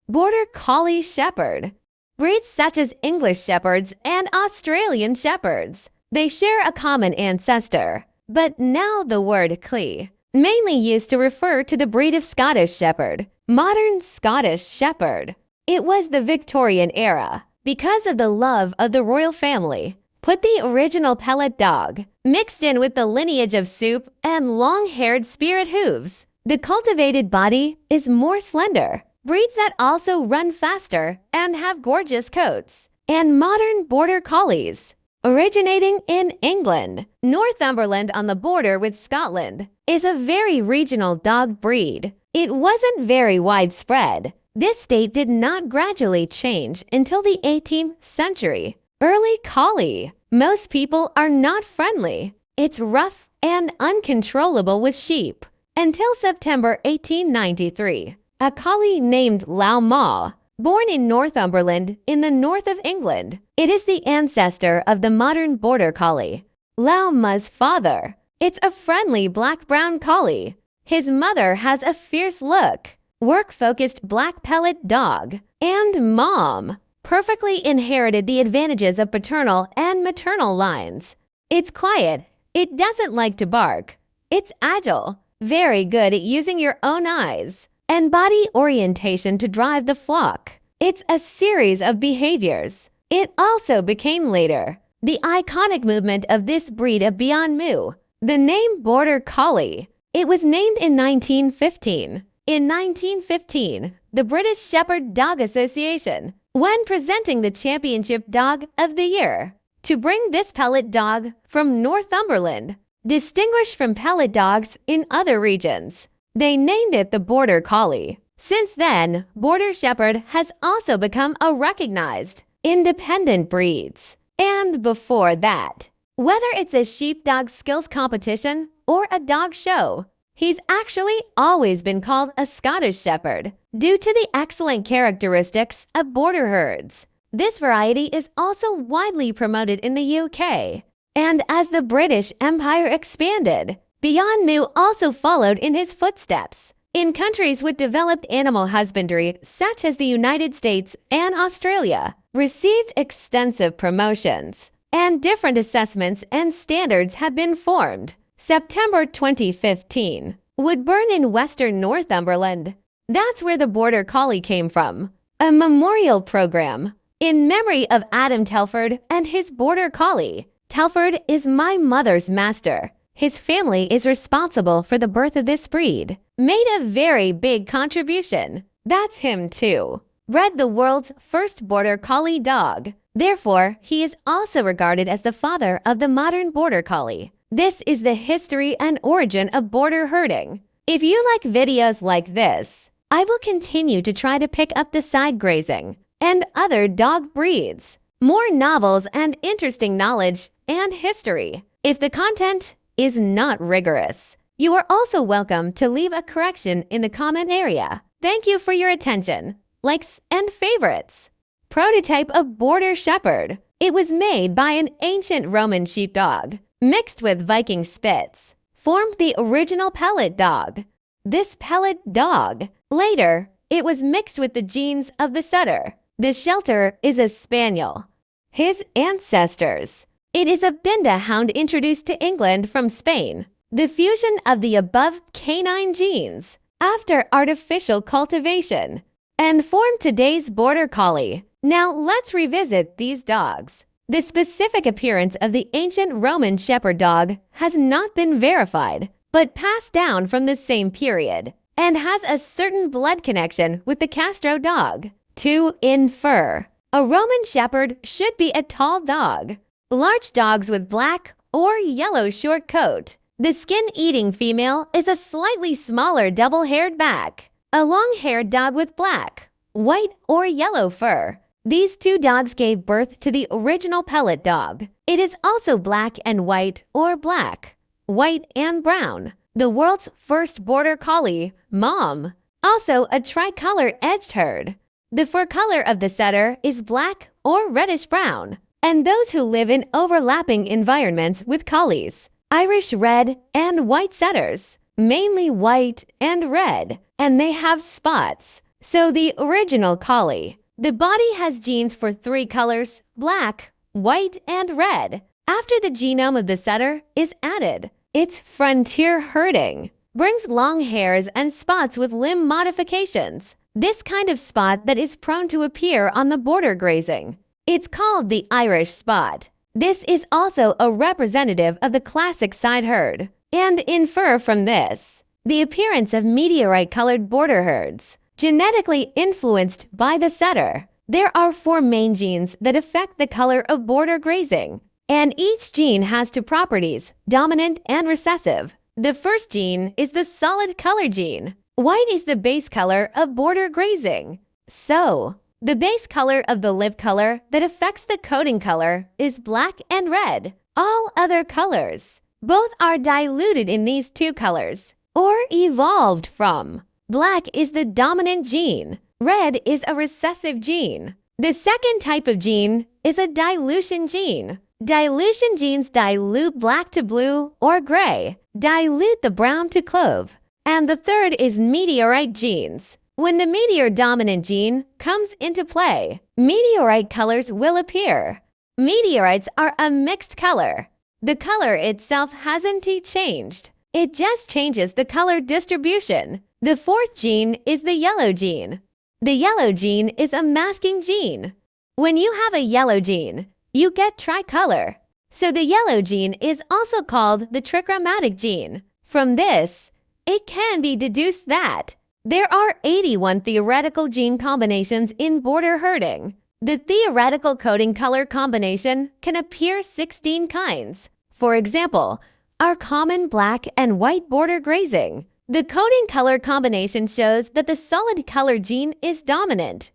Border Collie Shepherd. Breeds such as English Shepherds and Australian Shepherds. They share a common ancestor, but now the word Clee, mainly used to refer to the breed of Scottish Shepherd, modern Scottish Shepherd. It was the Victorian era, because of the love of the royal family. Put the original pellet dog, mixed in with the lineage of soup and long-haired spirit hooves. The cultivated body is more slender. Breeds that also run faster and have gorgeous coats. And modern border collies. Originating in England, Northumberland on the border with Scotland is a very regional dog breed. It wasn't very widespread. This state did not gradually change until the 18th century. Early collie. Most people are not friendly. It's rough and uncontrollable with sheep. Until September 1893. A collie named Lau Ma, born in Northumberland in the north of England. It is the ancestor of the modern border collie. Lau Ma's father. It's a friendly black-brown collie. His mother has a fierce look, work-focused black pellet dog. And mom perfectly inherited the advantages of paternal and maternal lines. It's quiet. It doesn't like to bark. It's agile, very good at using your own eyes and body orientation to drive the flock. It's a series of behaviors. It also became later the iconic movement of this breed of Beyond Moo. The name Border Collie. It was named in 1915. In 1915, the British Shepherd Dog Association, when presenting the Championship Dog of the Year, to bring this pellet dog from Northumberland, distinguished from pellet dogs in other regions. They named it the Border Collie. Since then, Border Shepherd has also become a recognized, independent breeds. And before that, whether it's a sheepdog skills competition or a dog show, he's actually always been called a Scottish Shepherd due to the excellent characteristics of border herds. This variety is also widely promoted in the UK. And as the British Empire expanded, Beyond Moo also followed in his footsteps. In countries with developed animal husbandry, such as the United States and Australia, received extensive promotions, and different assessments and standards have been formed. September 2015, Woodburn in western Northumberland. That's where the Border Collie came from. A memorial program in memory of Adam Telford and his Border Collie. Telford is my mother's master. his family is responsible for the birth of this breed, made a very big contribution. That's him too. Bred the world's first Border Collie dog. Therefore, he is also regarded as the father of the modern Border Collie. This is the history and origin of border herding. If you like videos like this, I will continue to try to pick up the side grazing and other dog breeds, more novels and interesting knowledge and history. If the content is not rigorous, you are also welcome to leave a correction in the comment area. Thank you for your attention, likes, and favorites. Prototype of Border Shepherd. It was made by an ancient Roman sheepdog, mixed with Viking Spitz, formed the original pellet dog. This pellet dog, later, it was mixed with the genes of the setter. The shelter is a spaniel. His ancestors. It is a Binda hound introduced to England from Spain. The fusion of the above canine genes after artificial cultivation and formed today's Border Collie. Now let's revisit these dogs. The specific appearance of the ancient Roman Shepherd dog has not been verified, but passed down from the same period and has a certain blood connection with the Castro dog. To infer, a Roman Shepherd should be a tall dog. Large dogs with black or yellow short coat. The skin-eating female is a slightly smaller double-haired back. A long-haired dog with black, white, or yellow fur. These two dogs gave birth to the original pellet dog. It is also black and white or black, white and brown. The world's first Border Collie, Mom. Also a tricolor edged herd. The fur color of the setter is black or reddish-brown, and those who live in overlapping environments with collies. Irish red and white setters, mainly white and red, and they have spots. So the original collie. The body has genes for 3 colors, black, white, and red. After the genome of the setter is added, its frontier herding brings long hairs and spots with limb modifications. This kind of spot that is prone to appear on the border grazing. It's called the Irish spot. This is also a representative of the classic side herd. And infer from this the appearance of meteorite-colored border herds, genetically influenced by the setter. There are 4 main genes that affect the color of border grazing, and each gene has 2 properties, dominant and recessive. The first gene is the solid color gene. White is the base color of border grazing. So, the base color of the lip color that affects the coating color is black and red. All other colors, both are diluted in these 2 colors, or evolved from. Black is the dominant gene. Red is a recessive gene. The second type of gene is a dilution gene. Dilution genes dilute black to blue or gray, dilute the brown to clove. And the third is meteorite genes. When the meteor dominant gene comes into play, meteorite colors will appear. Meteorites are a mixed color. The color itself hasn't changed. It just changes the color distribution. The fourth gene is the yellow gene. The yellow gene is a masking gene. When you have a yellow gene, you get tricolor. So the yellow gene is also called the trichromatic gene. From this, it can be deduced that there are 81 theoretical gene combinations in border herding. The theoretical coding color combination can appear 16 kinds. For example, our common black and white border grazing. The coding color combination shows that the solid color gene is dominant.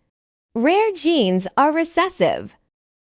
Rare genes are recessive.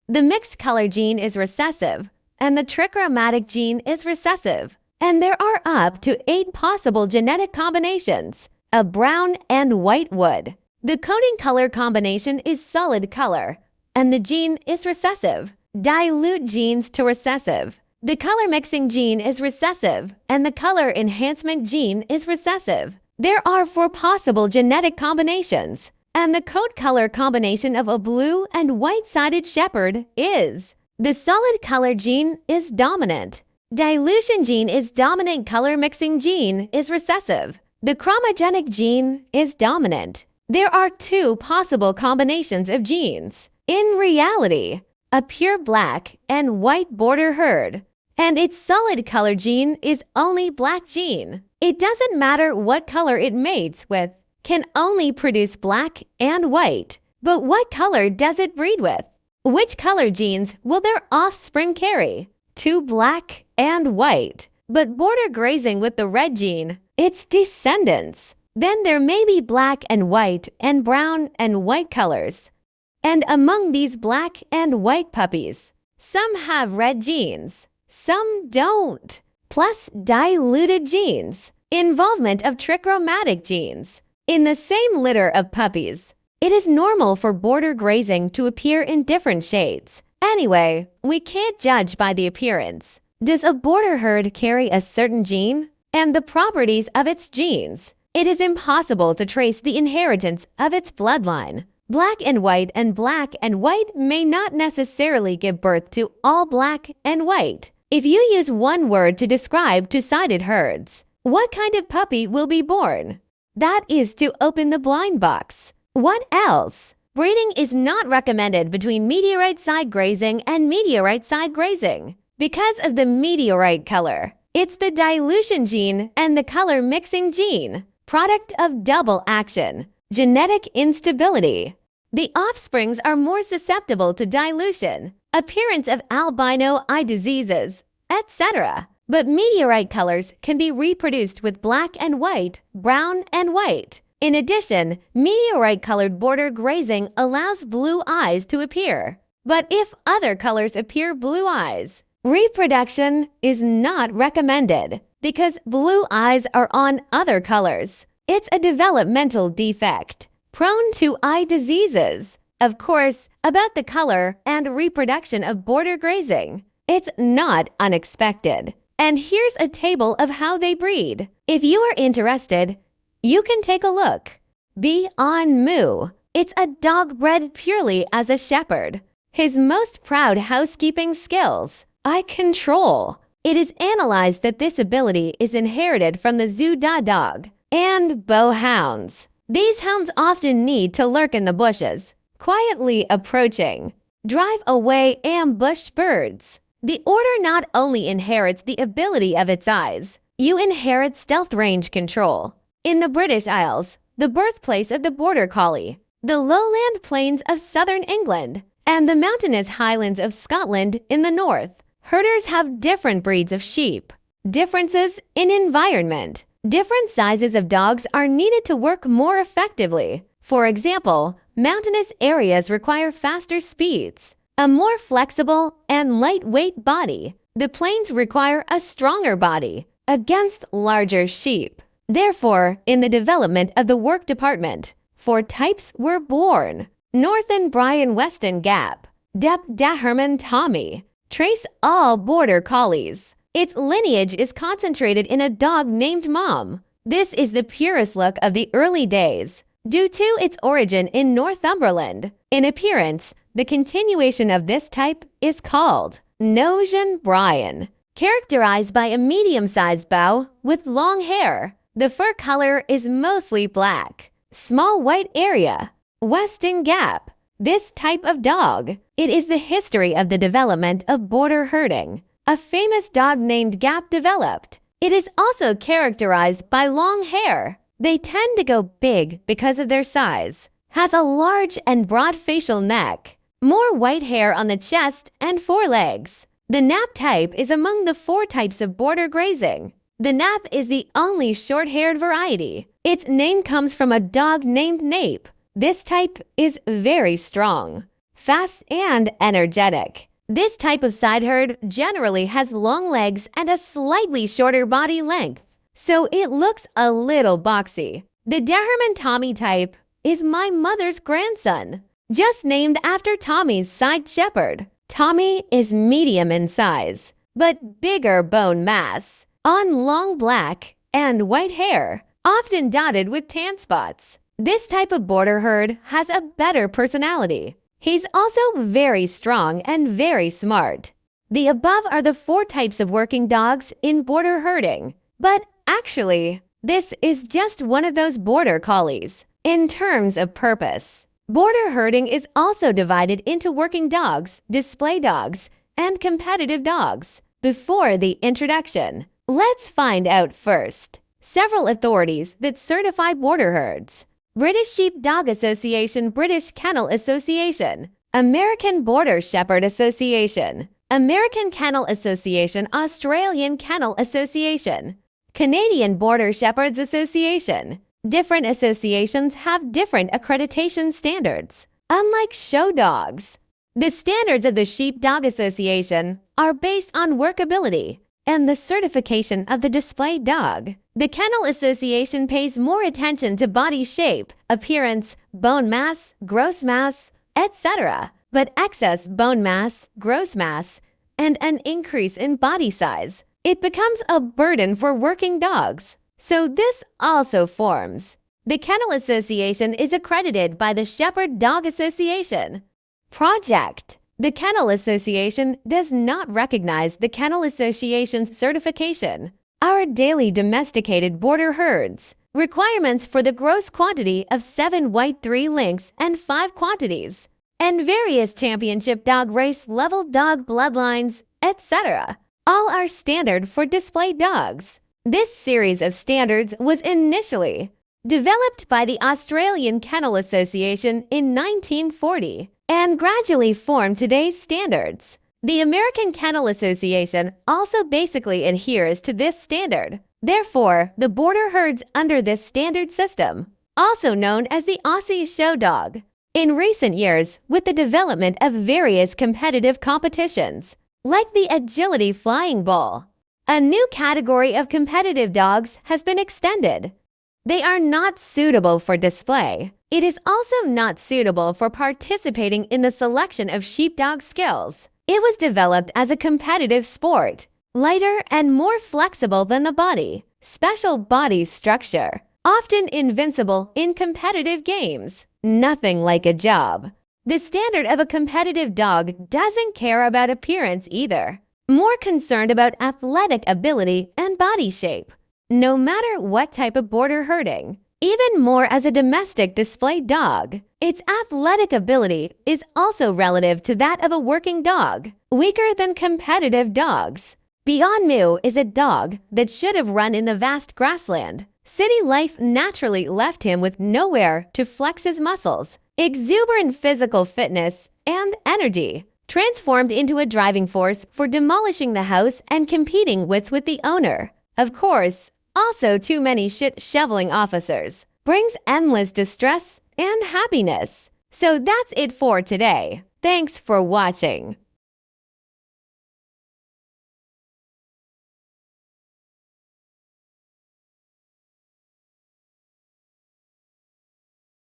The mixed color gene is recessive, and the trichromatic gene is recessive. And there are up to 8 possible genetic combinations. A brown and white wood. The coding color combination is solid color, and the gene is recessive. Dilute genes to recessive. The color mixing gene is recessive, and the color enhancement gene is recessive. There are 4 possible genetic combinations, and the coat color combination of a blue and white-sided shepherd is. The solid color gene is dominant. Dilution gene is dominant, color mixing gene is recessive. The chromogenic gene is dominant. There are 2 possible combinations of genes. In reality, a pure black and white border herd and its solid color gene is only black gene. It doesn't matter what color it mates with, can only produce black and white. But what color does it breed with? Which color genes will their offspring carry? 2 black and white. But border grazing with the red gene, its descendants. Then there may be black and white and brown and white colors. And among these black and white puppies, some have red genes, some don't. Plus diluted genes, involvement of trichromatic genes. In the same litter of puppies, it is normal for border grazing to appear in different shades. Anyway, we can't judge by the appearance. Does a border herd carry a certain gene and the properties of its genes? It is impossible to trace the inheritance of its bloodline. Black and white may not necessarily give birth to all black and white. If you use one word to describe two-sided herds, what kind of puppy will be born? That is to open the blind box. What else? Breeding is not recommended between meteorite side grazing and meteorite side grazing because of the meteorite color. It's the dilution gene and the color mixing gene, product of double action, genetic instability. The offsprings are more susceptible to dilution, appearance of albino eye diseases, etc. But meteorite colors can be reproduced with black and white, brown and white. In addition, meteorite-colored border grazing allows blue eyes to appear. But if other colors appear blue eyes, reproduction is not recommended because blue eyes are on other colors. It's a developmental defect, prone to eye diseases. Of course, about the color and reproduction of border grazing, it's not unexpected. And here's a table of how they breed. If you are interested, you can take a look. Beyond Moo. It's a dog bred purely as a shepherd. His most proud housekeeping skills, eye control. It is analyzed that this ability is inherited from the Zhuda dog and bow hounds. These hounds often need to lurk in the bushes, quietly approaching, drive away ambushed birds. The order not only inherits the ability of its eyes, you inherit stealth range control. In the British Isles, the birthplace of the Border Collie, the lowland plains of southern England, and the mountainous highlands of Scotland in the north, herders have different breeds of sheep. Differences in environment. Different sizes of dogs are needed to work more effectively. For example, mountainous areas require faster speeds, a more flexible and lightweight body. The plains require a stronger body against larger sheep. Therefore, in the development of the work department, 4 types were born. Northern Brian Weston Gap, Dep Daherman Tommy. Trace all Border Collies. Its lineage is concentrated in a dog named Mom. This is the purest look of the early days, due to its origin in Northumberland. In appearance, the continuation of this type is called Nosian Brian, characterized by a medium-sized bow with long hair. The fur color is mostly black. Small white area. Weston Gap. This type of dog. It is the history of the development of border herding. A famous dog named Gap developed. It is also characterized by long hair. They tend to go big because of their size. Has a large and broad facial neck. More white hair on the chest and forelegs. The Nap type is among the 4 types of border grazing. The Nap is the only short-haired variety. Its name comes from a dog named Nape. This type is very strong, fast, and energetic. This type of side herd generally has long legs and a slightly shorter body length, so it looks a little boxy. The Daherman Tommy type is my mother's grandson, just named after Tommy's side shepherd. Tommy is medium in size, but bigger bone mass, on long black and white hair, often dotted with tan spots. This type of border herd has a better personality. He's also very strong and very smart. The above are the 4 types of working dogs in border herding. But actually, this is just one of those border collies. In terms of purpose, border herding is also divided into working dogs, display dogs, and competitive dogs. before the introduction. Let's find out first. Several authorities that certify border herds: British Sheepdog Association, British Kennel Association, American Border Shepherd Association, American Kennel Association, Australian Kennel Association, Canadian Border Shepherds Association. Different associations have different accreditation standards. Unlike show dogs, the standards of the Sheepdog Association are based on workability and the certification of the display dog. The Kennel Association pays more attention to body shape, appearance, bone mass, gross mass, etc., but excess bone mass, gross mass, and an increase in body size, it becomes a burden for working dogs. So this also forms. The Kennel Association is accredited by the Shepherd Dog Association. Project. The Kennel Association does not recognize the Kennel Association's certification. Our daily domesticated border herds. Requirements for the gross quantity of 7 white 3 lynx and 5 quantities, and various championship dog race level dog bloodlines, etc. All are standard for display dogs. This series of standards was initially developed by the Australian Kennel Association in 1940 and gradually formed today's standards. The American Kennel Association also basically adheres to this standard. Therefore, the border herds under this standard system, also known as the Aussie Show Dog. In recent years, with the development of various competitive competitions, like the Agility Flying Bull, a new category of competitive dogs has been extended. They are not suitable for display. It is also not suitable for participating in the selection of sheepdog skills. It was developed as a competitive sport, lighter and more flexible than the body, special body structure, often invincible in competitive games. Nothing like a job. The standard of a competitive dog doesn't care about appearance either, more concerned about athletic ability and body shape, no matter what type of border herding. Even more as a domestic display dog, its athletic ability is also relative to that of a working dog, weaker than competitive dogs. Beyond Mu is a dog that should have run in the vast grassland. City life naturally left him with nowhere to flex his muscles, exuberant physical fitness, and energy, transformed into a driving force for demolishing the house and competing wits with the owner. Of course, also too many shit-shoveling officers brings endless distress and happiness. So that's it for today. Thanks for watching.